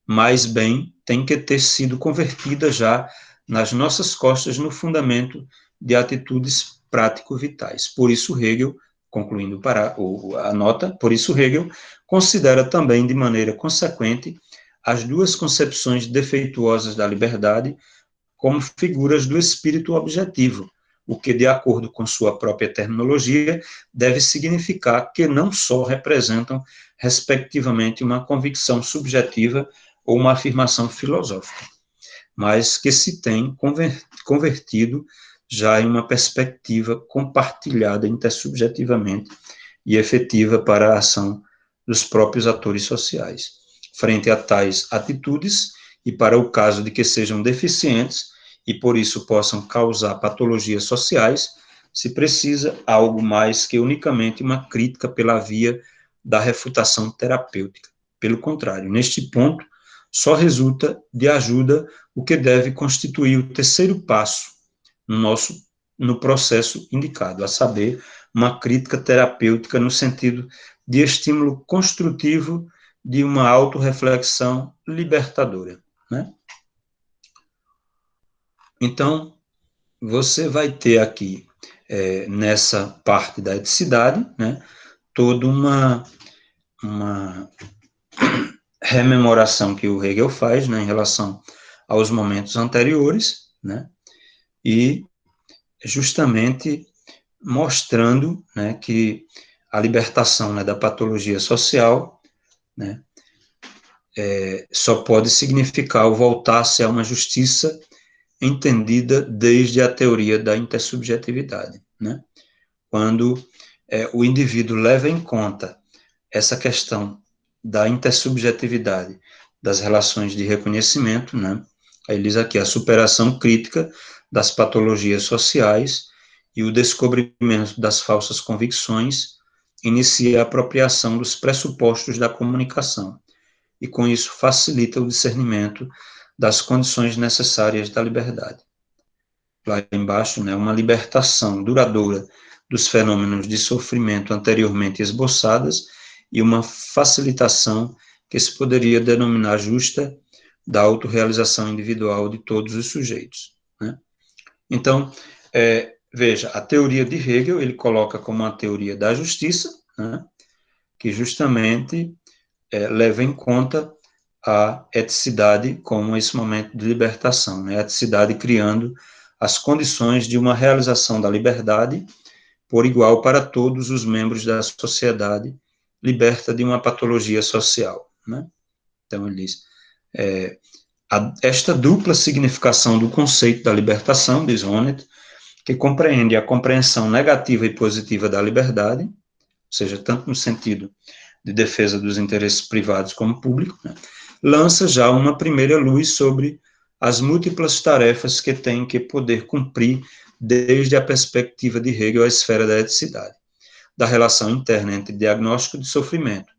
mais bem, tem que ter sido convertida já nas nossas costas no fundamento de atitudes prático-vitais. Por isso, Hegel, concluindo para a nota, por isso Hegel considera também, de maneira consequente, as duas concepções defeituosas da liberdade como figuras do espírito objetivo, o que, de acordo com sua própria terminologia, deve significar que não só representam, respectivamente, uma convicção subjetiva ou uma afirmação filosófica, mas que se tem convertido já em uma perspectiva compartilhada intersubjetivamente e efetiva para a ação dos próprios atores sociais. Frente a tais atitudes, e para o caso de que sejam deficientes e por isso possam causar patologias sociais, se precisa algo mais que unicamente uma crítica pela via da refutação terapêutica. Pelo contrário, neste ponto, só resulta de ajuda o que deve constituir o terceiro passo no processo indicado, a saber, uma crítica terapêutica no sentido de estímulo construtivo de uma autorreflexão libertadora, né? Então, você vai ter aqui, nessa parte da eticidade, né, toda uma rememoração que o Hegel faz, né, em relação aos momentos anteriores, né, e justamente mostrando, né, que a libertação, né, da patologia social, né, só pode significar o voltar-se a uma justiça entendida desde a teoria da intersubjetividade, né? Quando o indivíduo leva em conta essa questão da intersubjetividade das relações de reconhecimento, né? Aí diz aqui a superação crítica das patologias sociais e o descobrimento das falsas convicções inicia a apropriação dos pressupostos da comunicação e com isso facilita o discernimento das condições necessárias da liberdade. Lá embaixo, né, uma libertação duradoura dos fenômenos de sofrimento anteriormente esboçadas e uma facilitação que se poderia denominar justa da autorrealização individual de todos os sujeitos, né? Então, veja, a teoria de Hegel, ele coloca como uma teoria da justiça, né, que justamente leva em conta a eticidade como esse momento de libertação, né? A eticidade criando as condições de uma realização da liberdade por igual para todos os membros da sociedade, liberta de uma patologia social, né? Então, ele diz, esta dupla significação do conceito da libertação, diz Honneth, que compreende a compreensão negativa e positiva da liberdade, ou seja, tanto no sentido de defesa dos interesses privados como públicos, né, lança já uma primeira luz sobre as múltiplas tarefas que tem que poder cumprir desde a perspectiva de Hegel a esfera da eticidade, da relação interna entre diagnóstico de sofrimento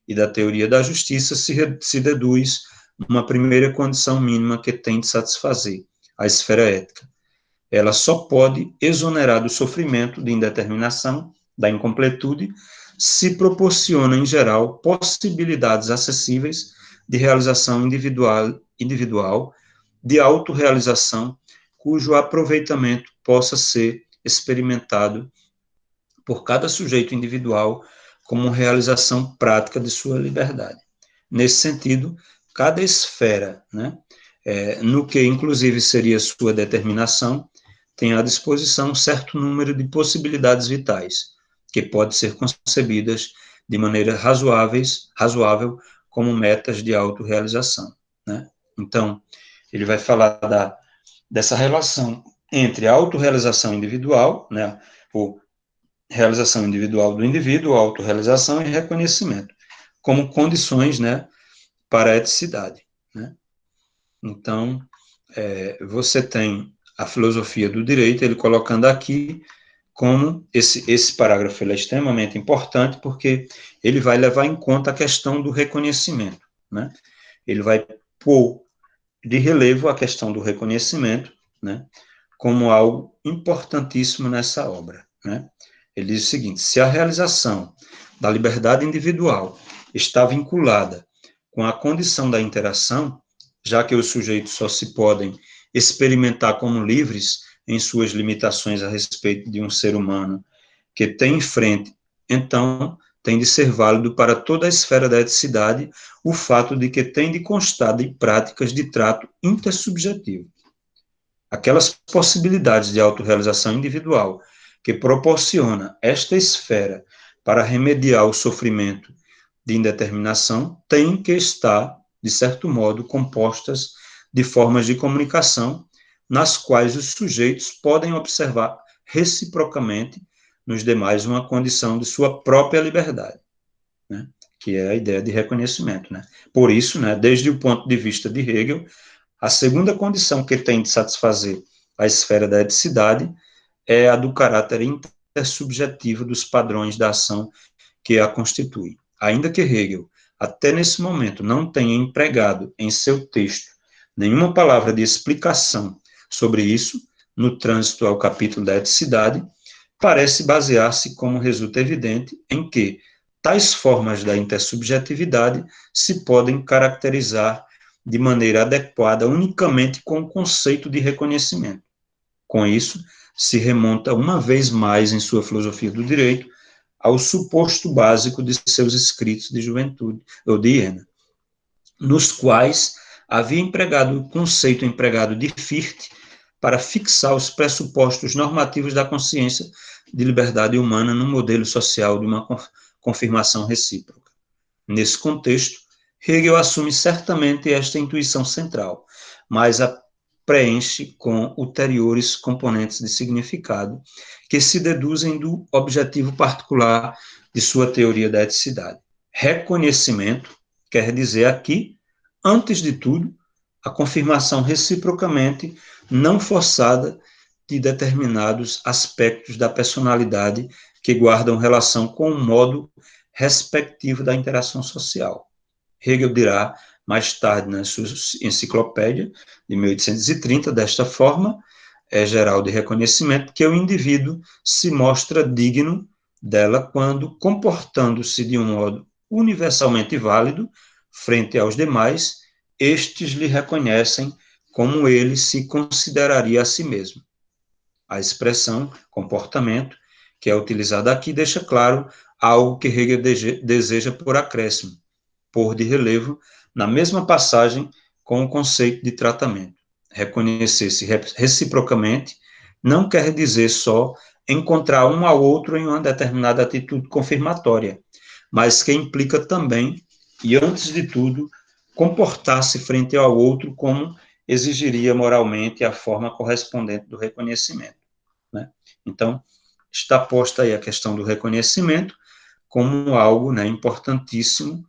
e da teoria da justiça se deduz uma primeira condição mínima que tem de satisfazer a esfera ética. Ela só pode exonerar do sofrimento de indeterminação, da incompletude, se proporciona, em geral, possibilidades acessíveis de realização individual, de autorrealização, cujo aproveitamento possa ser experimentado por cada sujeito individual como realização prática de sua liberdade. Nesse sentido, cada esfera, né, no que inclusive seria sua determinação, tem à disposição um certo número de possibilidades vitais, que podem ser concebidas de maneira razoável como metas de autorrealização, né? Então, ele vai falar dessa relação entre a autorrealização individual, né, ou realização individual do indivíduo, autorrealização e reconhecimento, como condições, né, para a eticidade, né? Então, você tem a filosofia do direito, ele colocando aqui como esse parágrafo ele é extremamente importante, porque ele vai levar em conta a questão do reconhecimento, né? Ele vai pôr de relevo a questão do reconhecimento, né, como algo importantíssimo nessa obra, né? Ele diz o seguinte: se a realização da liberdade individual está vinculada com a condição da interação, já que os sujeitos só se podem experimentar como livres em suas limitações a respeito de um ser humano que tem em frente, então tem de ser válido para toda a esfera da eticidade o fato de que tem de constar de práticas de trato intersubjetivo. Aquelas possibilidades de autorrealização individual que proporciona esta esfera para remediar o sofrimento de indeterminação têm que estar, de certo modo, compostas de formas de comunicação nas quais os sujeitos podem observar reciprocamente nos demais uma condição de sua própria liberdade, né, que é a ideia de reconhecimento, né? Por isso, né, desde o ponto de vista de Hegel, a segunda condição que tem de satisfazer a esfera da eticidade é a do caráter intersubjetivo dos padrões da ação que a constituem. Ainda que Hegel, até nesse momento, não tenha empregado em seu texto nenhuma palavra de explicação sobre isso, no trânsito ao capítulo da eticidade, parece basear-se, como resulta evidente, em que tais formas da intersubjetividade se podem caracterizar de maneira adequada unicamente com o conceito de reconhecimento. Com isso, se remonta uma vez mais em sua filosofia do direito ao suposto básico de seus escritos de juventude, ou de Iena, nos quais havia empregado o conceito empregado de Fichte para fixar os pressupostos normativos da consciência de liberdade humana no modelo social de uma confirmação recíproca. Nesse contexto, Hegel assume certamente esta intuição central, mas a preenche com ulteriores componentes de significado que se deduzem do objetivo particular de sua teoria da eticidade. Reconhecimento quer dizer aqui, antes de tudo, a confirmação reciprocamente não forçada de determinados aspectos da personalidade que guardam relação com o modo respectivo da interação social. Hegel dirá, mais tarde, na sua enciclopédia, de 1830, desta forma, é geral de reconhecimento, que o indivíduo se mostra digno dela quando, comportando-se de um modo universalmente válido, frente aos demais, estes lhe reconhecem como ele se consideraria a si mesmo. A expressão comportamento, que é utilizada aqui, deixa claro algo que Hegel deseja por acréscimo, pôr de relevo na mesma passagem com o conceito de tratamento. Reconhecer-se reciprocamente não quer dizer só encontrar um ao outro em uma determinada atitude confirmatória, mas que implica também, e antes de tudo, comportar-se frente ao outro como exigiria moralmente a forma correspondente do reconhecimento, né? Então, está posta aí a questão do reconhecimento como algo, né, importantíssimo,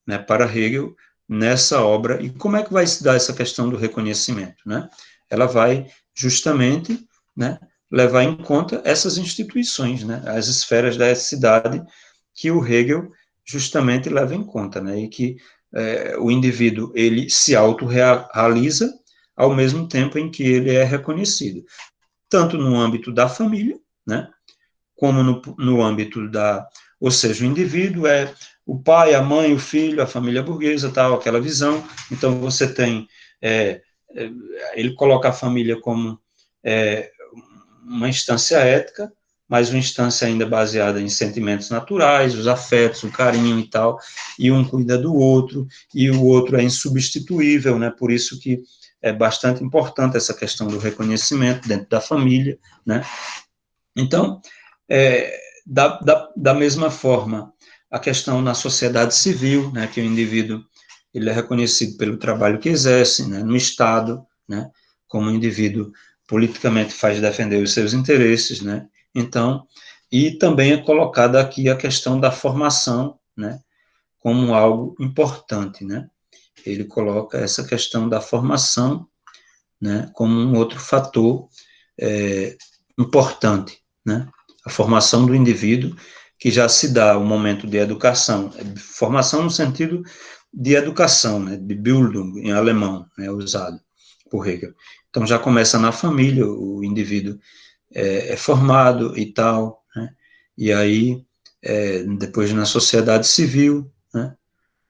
né, para Hegel nessa obra. E como é que vai se dar essa questão do reconhecimento, né? Ela vai justamente, né, levar em conta essas instituições, né, as esferas da eticidade que o Hegel justamente leva em conta, né, e que o indivíduo ele se autorrealiza ao mesmo tempo em que ele é reconhecido, tanto no âmbito da família, né, como no âmbito da, ou seja, o indivíduo é o pai, a mãe, o filho, a família burguesa, tal, aquela visão. Então você tem, ele coloca a família como uma instância ética, mas uma instância ainda baseada em sentimentos naturais, os afetos, o carinho e tal, e um cuida do outro, e o outro é insubstituível, né? Por isso que é bastante importante essa questão do reconhecimento dentro da família, né? Então, da mesma forma, a questão na sociedade civil, né, que o indivíduo ele é reconhecido pelo trabalho que exerce, né, no Estado, né, como o indivíduo politicamente faz defender os seus interesses, né, então, e também é colocada aqui a questão da formação, né, como algo importante, né, ele coloca essa questão da formação, né, como um outro fator importante, né, a formação do indivíduo, que já se dá o momento de educação, formação no sentido de educação, né, de Bildung, em alemão, né, usado por Hegel. Então, já começa na família, o indivíduo é formado e tal, né, e aí, depois na sociedade civil, né,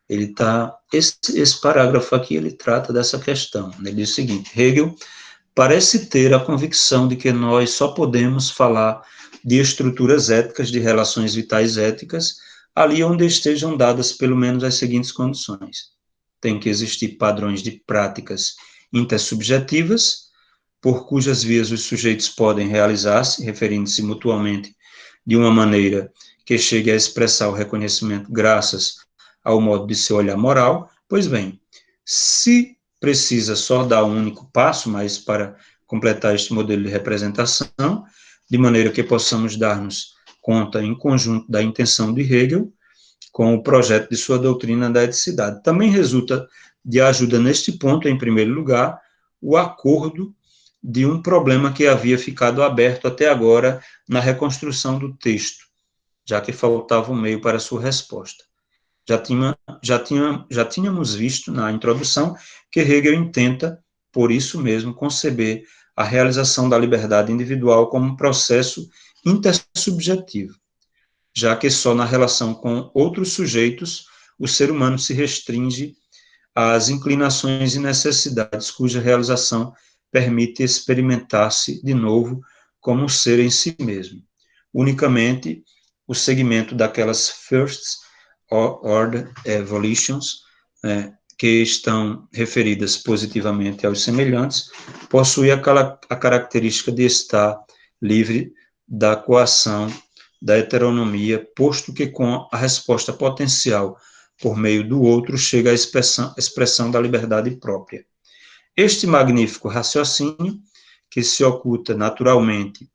ele está, esse parágrafo aqui, ele trata dessa questão, ele diz o seguinte: Hegel parece ter a convicção de que nós só podemos falar de estruturas éticas, de relações vitais éticas, ali onde estejam dadas pelo menos as seguintes condições. Tem que existir padrões de práticas intersubjetivas, por cujas vias os sujeitos podem realizar-se, referindo-se mutuamente de uma maneira que chegue a expressar o reconhecimento graças ao modo de seu olhar moral. Pois bem, se precisa só dar um único passo, mas para completar este modelo de representação, de maneira que possamos dar-nos conta em conjunto da intenção de Hegel com o projeto de sua doutrina da eticidade. Também resulta de ajuda neste ponto, em primeiro lugar, o acordo de um problema que havia ficado aberto até agora na reconstrução do texto, já que faltava um meio para sua resposta. Já tínhamos visto na introdução que Hegel intenta, por isso mesmo, conceber a realização da liberdade individual como um processo intersubjetivo, já que só na relação com outros sujeitos o ser humano se restringe às inclinações e necessidades cuja realização permite experimentar-se de novo como um ser em si mesmo. Unicamente o segmento daquelas first order volitions, que estão referidas positivamente aos semelhantes, possui a característica de estar livre da coação da heteronomia, posto que com a resposta potencial por meio do outro chega à expressão da liberdade própria. Este magnífico raciocínio, que se oculta naturalmente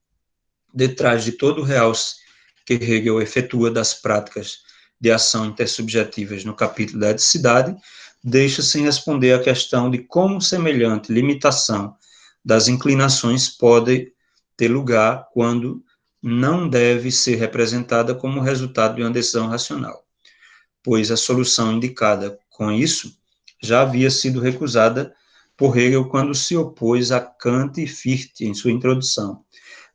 detrás de todo o realce que Hegel efetua das práticas de ação intersubjetivas no capítulo da eticidade, deixa sem responder a questão de como semelhante limitação das inclinações pode ter lugar quando não deve ser representada como resultado de uma decisão racional, pois a solução indicada com isso já havia sido recusada por Hegel quando se opôs a Kant e Fichte em sua introdução,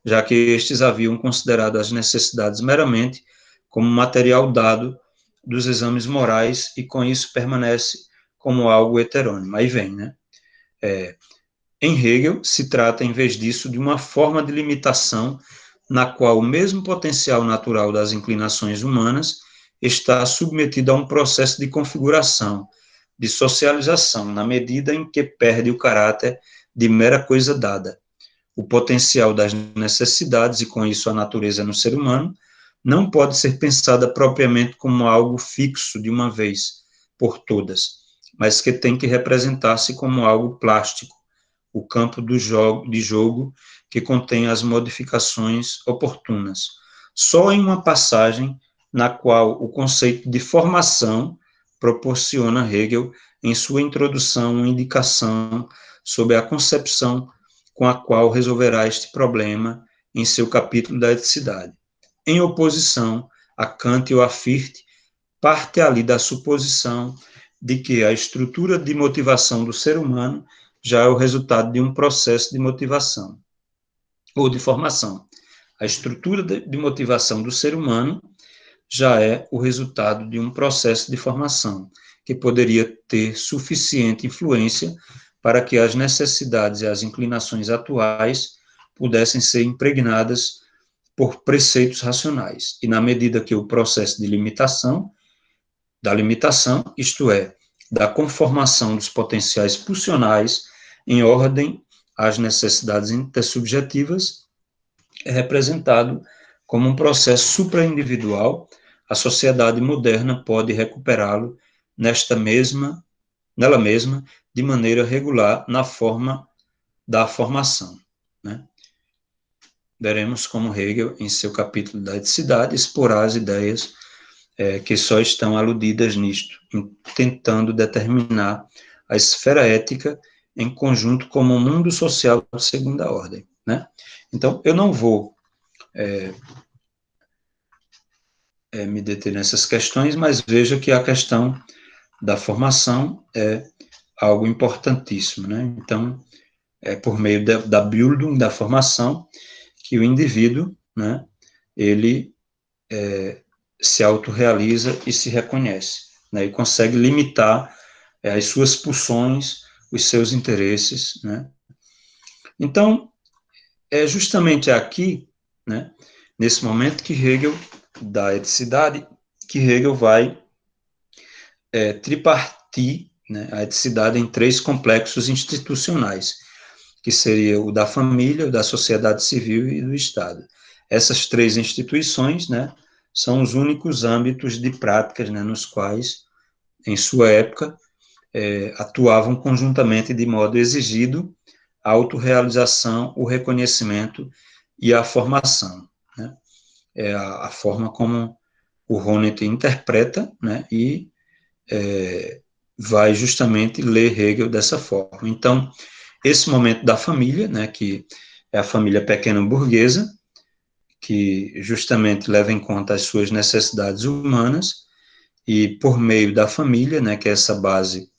já que estes haviam considerado as necessidades meramente como material dado dos exames morais e com isso permanece como algo heterônimo. Aí vem, né? Em Hegel, se trata, em vez disso, de uma forma de limitação na qual o mesmo potencial natural das inclinações humanas está submetido a um processo de configuração, de socialização, na medida em que perde o caráter de mera coisa dada. O potencial das necessidades, e com isso a natureza no ser humano, não pode ser pensada propriamente como algo fixo de uma vez por todas, mas que tem que representar-se como algo plástico, o campo de jogo que contém as modificações oportunas. Só em uma passagem na qual o conceito de formação proporciona Hegel, em sua introdução, uma indicação sobre a concepção com a qual resolverá este problema em seu capítulo da eticidade. Em oposição a Kant ou a Fichte, parte ali da suposição de que a estrutura de motivação do ser humano já é o resultado de um processo de motivação ou de formação. A estrutura de motivação do ser humano já é o resultado de um processo de formação, que poderia ter suficiente influência para que as necessidades e as inclinações atuais pudessem ser impregnadas por preceitos racionais. E na medida que o processo de limitação, isto é, da conformação dos potenciais pulsionais em ordem às necessidades intersubjetivas, é representado como um processo supraindividual, a sociedade moderna pode recuperá-lo nela mesma, de maneira regular, na forma da formação, né? Veremos como Hegel, em seu capítulo da eticidade, exporá as ideias que só estão aludidas nisto, tentando determinar a esfera ética em conjunto como um mundo social de segunda ordem, né? Então, eu não vou me deter nessas questões, mas veja que a questão da formação é algo importantíssimo, né? Então, é por meio da Bildung, da formação, que o indivíduo, né, ele se autorrealiza e se reconhece, né, e consegue limitar as suas pulsões, os seus interesses, né. Então, é justamente aqui, né, nesse momento que Hegel, da eticidade, que Hegel vai tripartir, né, a eticidade em três complexos institucionais, que seria o da família, o da sociedade civil e do Estado. Essas três instituições, né, são os únicos âmbitos de práticas, né, nos quais, em sua época, atuavam conjuntamente de modo exigido a autorrealização, o reconhecimento e a formação, né? É a forma como o Honneth interpreta, né, e vai justamente ler Hegel dessa forma. Então, esse momento da família, né, que é a família pequeno-burguesa, que justamente leva em conta as suas necessidades humanas, e por meio da família, né, que é essa base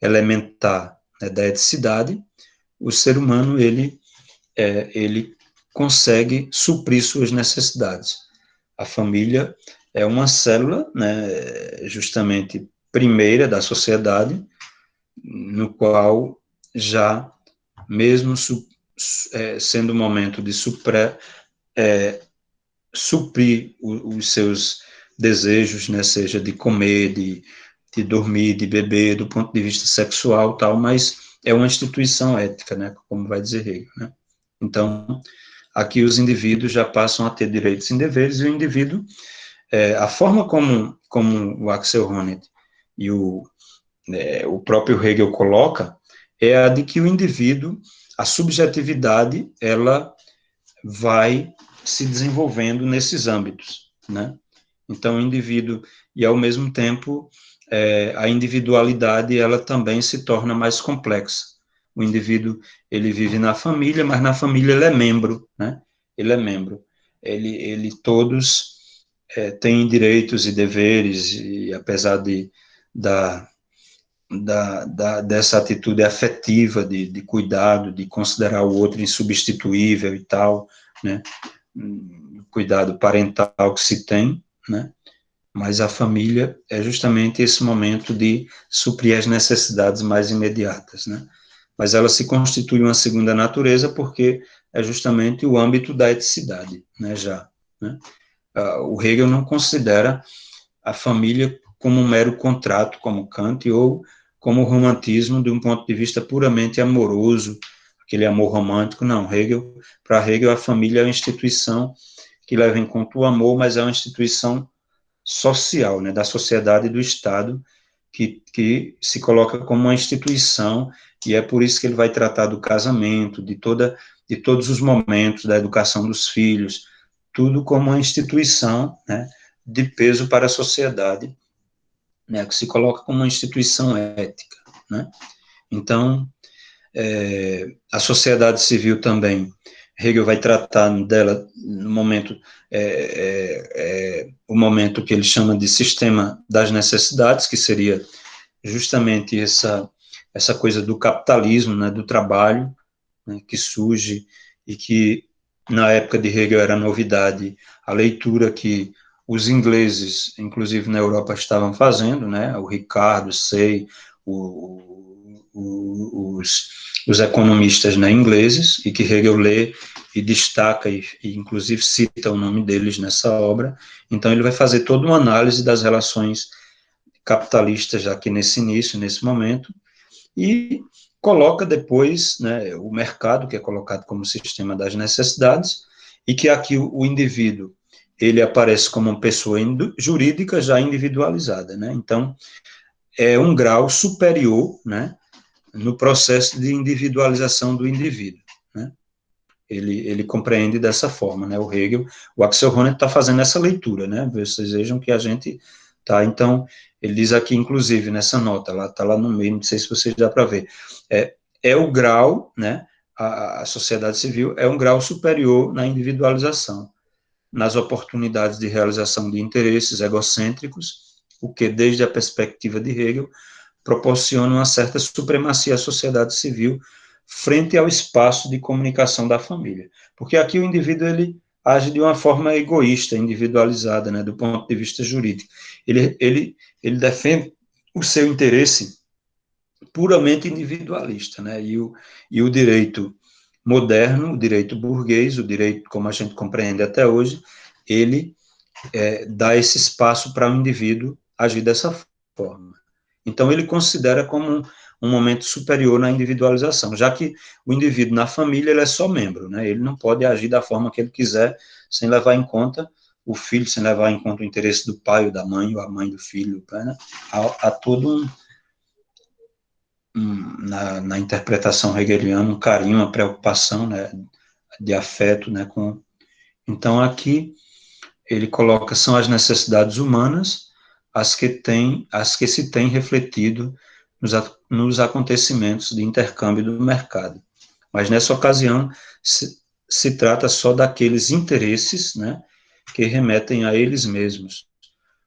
elementar, né, da eticidade, o ser humano, ele consegue suprir suas necessidades. A família é uma célula, né, justamente primeira da sociedade, no qual já, mesmo sendo o momento de suprir os seus desejos, né, seja de comer, de dormir, de beber, do ponto de vista sexual, tal, mas é uma instituição ética, né, como vai dizer Hegel, né? Então, aqui os indivíduos já passam a ter direitos e deveres, e o indivíduo, a forma como o Axel Honneth e o próprio Hegel coloca, é a de que o indivíduo, a subjetividade, ela vai se desenvolvendo nesses âmbitos, né? Então, o indivíduo, e ao mesmo tempo, a individualidade, ela também se torna mais complexa. O indivíduo, ele vive na família, mas na família ele é membro, né? Ele é membro. Todos têm direitos e deveres, e apesar da, dessa atitude afetiva de cuidado, de considerar o outro insubstituível e tal, né? Cuidado parental que se tem, né? Mas a família é justamente esse momento de suprir as necessidades mais imediatas, né? Mas ela se constitui uma segunda natureza porque é justamente o âmbito da eticidade, né, já, né? O Hegel não considera a família como um mero contrato, como Kant, ou como o romantismo de um ponto de vista puramente amoroso, aquele amor romântico, não. Para Hegel, a família é uma instituição que leva em conta o amor, mas é uma instituição social, né, da sociedade e do Estado, que se coloca como uma instituição, e é por isso que ele vai tratar do casamento, de todos os momentos da educação dos filhos, tudo como uma instituição, né, de peso para a sociedade, né, que se coloca como uma instituição ética, né. Então, a sociedade civil também, Hegel vai tratar dela no momento, o momento que ele chama de sistema das necessidades, que seria justamente essa coisa do capitalismo, né, do trabalho, né, que surge e que na época de Hegel era novidade, a leitura que os ingleses, inclusive na Europa, estavam fazendo, né, o Ricardo, Say, os economistas, né, ingleses, e que Hegel lê e destaca, e inclusive cita o nome deles nessa obra. Então ele vai fazer toda uma análise das relações capitalistas aqui nesse início, nesse momento, e coloca depois, né, o mercado, que é colocado como sistema das necessidades, e que aqui o indivíduo, ele aparece como uma pessoa jurídica já individualizada, né? Então, é um grau superior, né, no processo de individualização do indivíduo, né? Ele compreende dessa forma, né? O Hegel, o Axel Honneth está fazendo essa leitura, né? Vocês vejam que a gente tá. Então, ele diz aqui, inclusive, nessa nota, lá está lá no meio, não sei se vocês dá para ver, é o grau, né? A sociedade civil é um grau superior na individualização, nas oportunidades de realização de interesses egocêntricos, o que, desde a perspectiva de Hegel, proporciona uma certa supremacia à sociedade civil frente ao espaço de comunicação da família. Porque aqui o indivíduo, ele age de uma forma egoísta, individualizada, né, do ponto de vista jurídico. Ele defende o seu interesse puramente individualista, né, e o direito moderno, o direito burguês, o direito como a gente compreende até hoje, ele dá esse espaço para o indivíduo agir dessa forma. Então, ele considera como um momento superior na individualização, já que o indivíduo na família, ele é só membro, né? Ele não pode agir da forma que ele quiser, sem levar em conta o filho, sem levar em conta o interesse do pai ou da mãe, ou a mãe do filho, né? Há todo na interpretação hegeliana, um carinho, uma preocupação, né, de afeto, né, então, aqui, ele coloca, são as necessidades humanas as que se tem refletido nos acontecimentos de intercâmbio do mercado. Mas nessa ocasião se trata só daqueles interesses, né, que remetem a eles mesmos,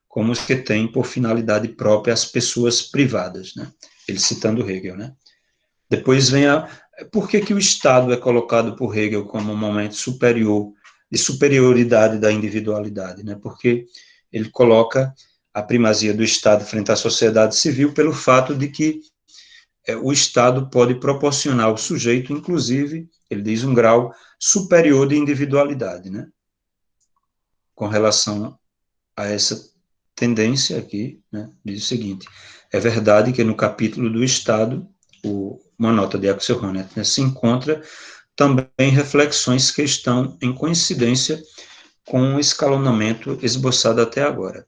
como os que têm por finalidade própria as pessoas privadas, né? Ele citando Hegel, né? Depois vem por que o Estado é colocado por Hegel como um momento superior, de superioridade da individualidade, né? Porque ele coloca a primazia do Estado frente à sociedade civil pelo fato de que o Estado pode proporcionar ao sujeito, inclusive, ele diz, um grau superior de individualidade, né? Com relação a essa tendência aqui, né, diz o seguinte: é verdade que no capítulo do Estado, uma nota de Axel Honneth, né, se encontra também reflexões que estão em coincidência com o escalonamento esboçado até agora.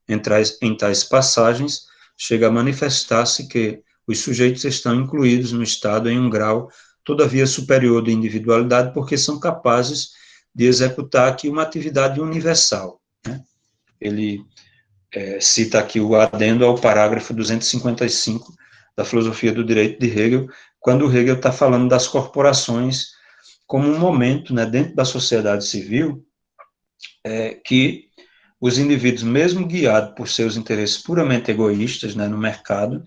Em tais passagens, chega a manifestar-se que os sujeitos estão incluídos no Estado em um grau todavia superior de individualidade, porque são capazes de executar aqui uma atividade universal, né? Ele cita aqui o adendo ao parágrafo 255 da Filosofia do Direito de Hegel, quando Hegel está falando das corporações como um momento, né, dentro da sociedade civil, que os indivíduos, mesmo guiados por seus interesses puramente egoístas, né, no mercado,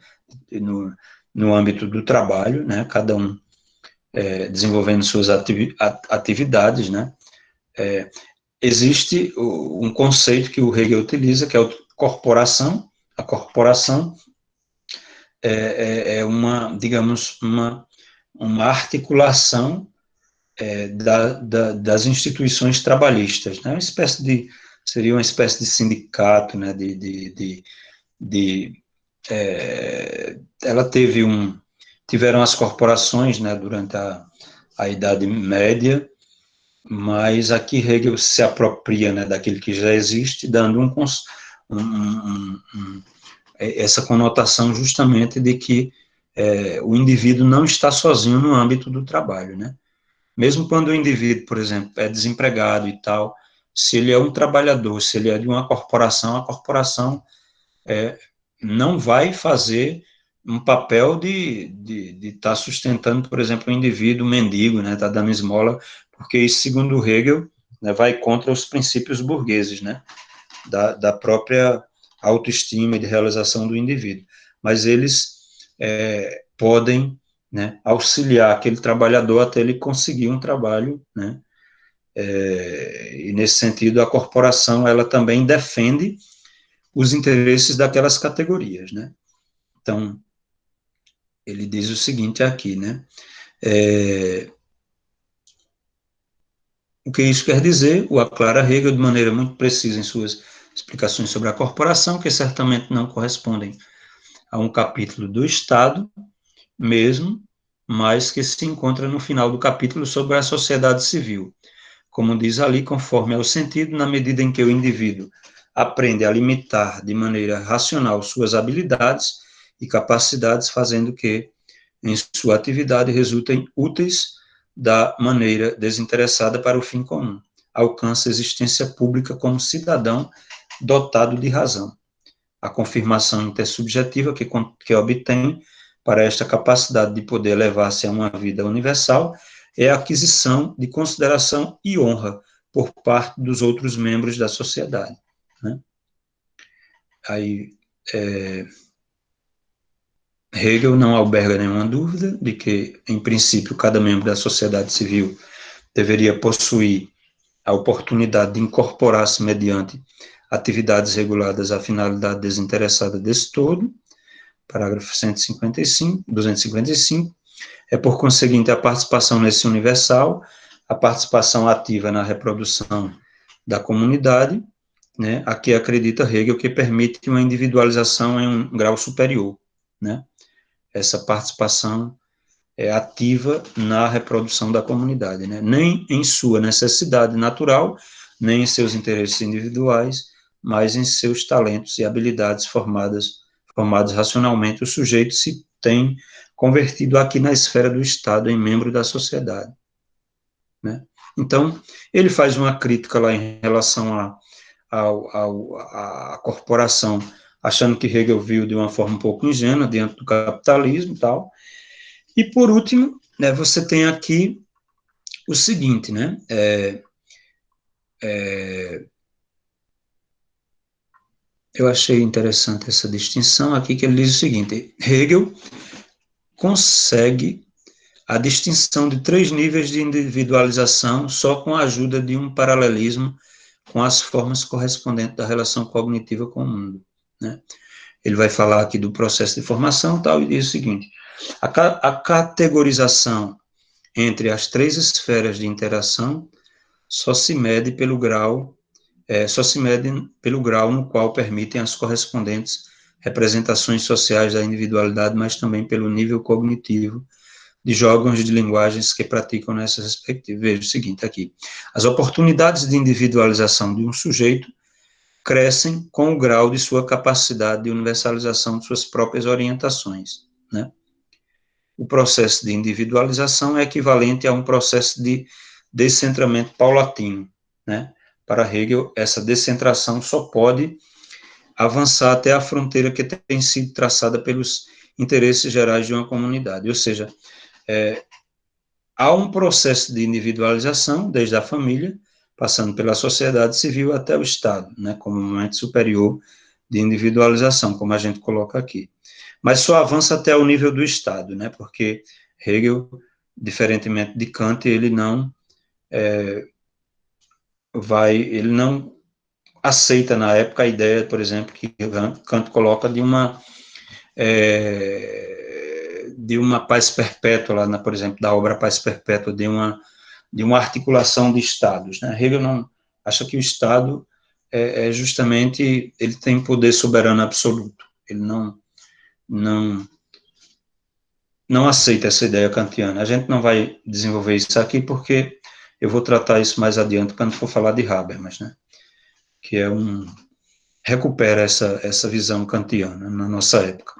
no âmbito do trabalho, né, cada um desenvolvendo suas atividades, né, existe um conceito que o Hegel utiliza, que é a corporação. A corporação é uma, digamos, uma articulação das instituições trabalhistas, né? Seria uma espécie de sindicato, né? Ela tiveram as corporações, né? Durante a Idade Média, mas aqui Hegel se apropria, né, daquilo que já existe, dando essa conotação justamente de que o indivíduo não está sozinho no âmbito do trabalho, né? Mesmo quando o indivíduo, por exemplo, é desempregado e tal, se ele é um trabalhador, se ele é de uma corporação, a corporação não vai fazer um papel de estar sustentando, por exemplo, um indivíduo mendigo, né, tá dando esmola, porque isso, segundo Hegel, né, vai contra os princípios burgueses, né, da própria autoestima e de realização do indivíduo. Mas eles podem, né, auxiliar aquele trabalhador até ele conseguir um trabalho, né, e nesse sentido a corporação ela também defende os interesses daquelas categorias, né. Então, ele diz o seguinte aqui, né, o que isso quer dizer? O aclara Hegel de maneira muito precisa em suas explicações sobre a corporação, que certamente não correspondem a um capítulo do Estado mesmo, mas que se encontra no final do capítulo sobre a sociedade civil. Como diz ali, conforme ao sentido, na medida em que o indivíduo aprende a limitar de maneira racional suas habilidades e capacidades, fazendo que, em sua atividade, resultem úteis da maneira desinteressada para o fim comum. Alcança a existência pública como cidadão dotado de razão. A confirmação intersubjetiva que obtém para esta capacidade de poder levar-se a uma vida universal é a aquisição de consideração e honra por parte dos outros membros da sociedade, né? Aí, Hegel não alberga nenhuma dúvida de que, em princípio, cada membro da sociedade civil deveria possuir a oportunidade de incorporar-se mediante atividades reguladas à finalidade desinteressada desse todo, parágrafo 255, por conseguinte, a participação nesse universal, a participação ativa na reprodução da comunidade, né, a que acredita Hegel que permite uma individualização em um grau superior, né, essa participação ativa na reprodução da comunidade, né, nem em sua necessidade natural, nem em seus interesses individuais, mas em seus talentos e habilidades formados racionalmente, o sujeito se tem convertido aqui na esfera do Estado em membro da sociedade, né? Então, ele faz uma crítica lá em relação à corporação achando que Hegel viu de uma forma um pouco ingênua diante do capitalismo e tal. E, por último, né, você tem aqui o seguinte, né, eu achei interessante essa distinção aqui, que ele diz o seguinte: Hegel consegue a distinção de 3 níveis de individualização só com a ajuda de um paralelismo com as formas correspondentes da relação cognitiva com o mundo, né? Ele vai falar aqui do processo de formação tal, e diz o seguinte: a categorização entre as 3 esferas de interação só se mede pelo grau no qual permitem as correspondentes representações sociais da individualidade, mas também pelo nível cognitivo de jogos de linguagens que praticam nessas respectivas. Veja o seguinte aqui: as oportunidades de individualização de um sujeito crescem com o grau de sua capacidade de universalização de suas próprias orientações, né? O processo de individualização é equivalente a um processo de descentramento paulatino, né? Para Hegel, essa descentração só pode avançar até a fronteira que tem sido traçada pelos interesses gerais de uma comunidade, ou seja, há um processo de individualização desde a família, passando pela sociedade civil até o Estado, né, como um momento superior de individualização, como a gente coloca aqui. Mas só avança até o nível do Estado, né, porque Hegel, diferentemente de Kant, ele não aceita na época a ideia, por exemplo, que Kant coloca de uma paz perpétua, lá por exemplo, da obra Paz Perpétua, de uma articulação de Estados, né? Hegel não acha que o Estado justamente, ele tem poder soberano absoluto, ele não aceita essa ideia kantiana. A gente não vai desenvolver isso aqui, porque eu vou tratar isso mais adiante quando for falar de Habermas, né? Que recupera essa visão kantiana na nossa época.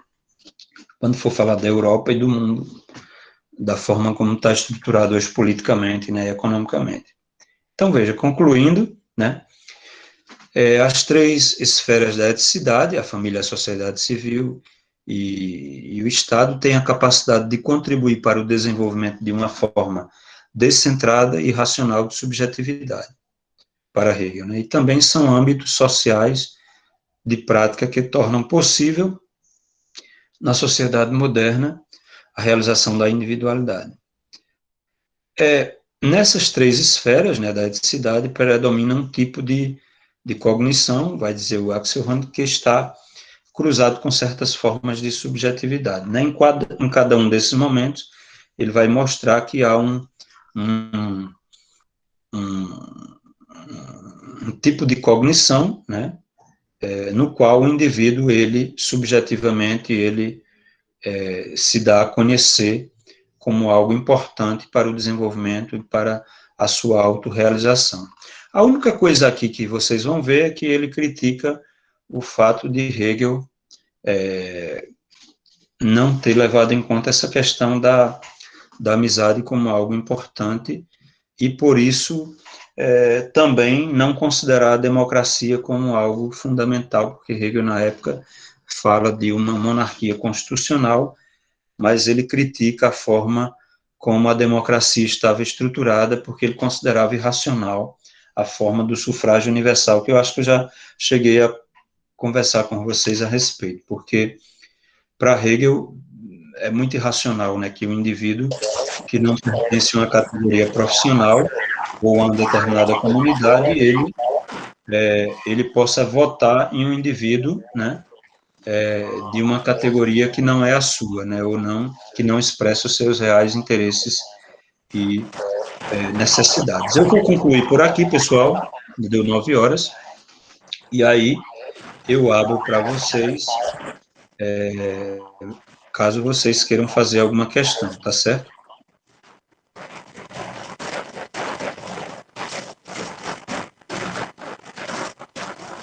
Quando for falar da Europa e do mundo, da forma como está estruturado hoje politicamente, né, e economicamente. Então, veja, concluindo, né, as 3 esferas da eticidade, a família, a sociedade civil e o Estado, têm a capacidade de contribuir para o desenvolvimento de uma forma descentrada e racional de subjetividade, para Hegel, né, e também são âmbitos sociais de prática que tornam possível, na sociedade moderna, a realização da individualidade. Nessas 3 esferas, né, da eticidade, predomina um tipo de cognição, vai dizer o Axel Honneth, que está cruzado com certas formas de subjetividade, né? Em cada um desses momentos, ele vai mostrar que há um tipo de cognição, né, no qual o indivíduo, ele, subjetivamente, ele se dá a conhecer como algo importante para o desenvolvimento e para a sua autorrealização. A única coisa aqui que vocês vão ver é que ele critica o fato de Hegel não ter levado em conta essa questão da amizade como algo importante e, por isso, também não considerar a democracia como algo fundamental, porque Hegel, na época, fala de uma monarquia constitucional, mas ele critica a forma como a democracia estava estruturada, porque ele considerava irracional a forma do sufrágio universal, que eu acho que eu já cheguei a conversar com vocês a respeito, porque para Hegel é muito irracional, né, que o indivíduo que não pertence a uma categoria profissional ou a uma determinada comunidade, ele possa votar em um indivíduo, né, de uma categoria que não é a sua, né, ou não, que não expressa os seus reais interesses e necessidades. Eu vou concluir por aqui, pessoal, deu 9 horas, e aí eu abro para vocês, caso vocês queiram fazer alguma questão, tá certo?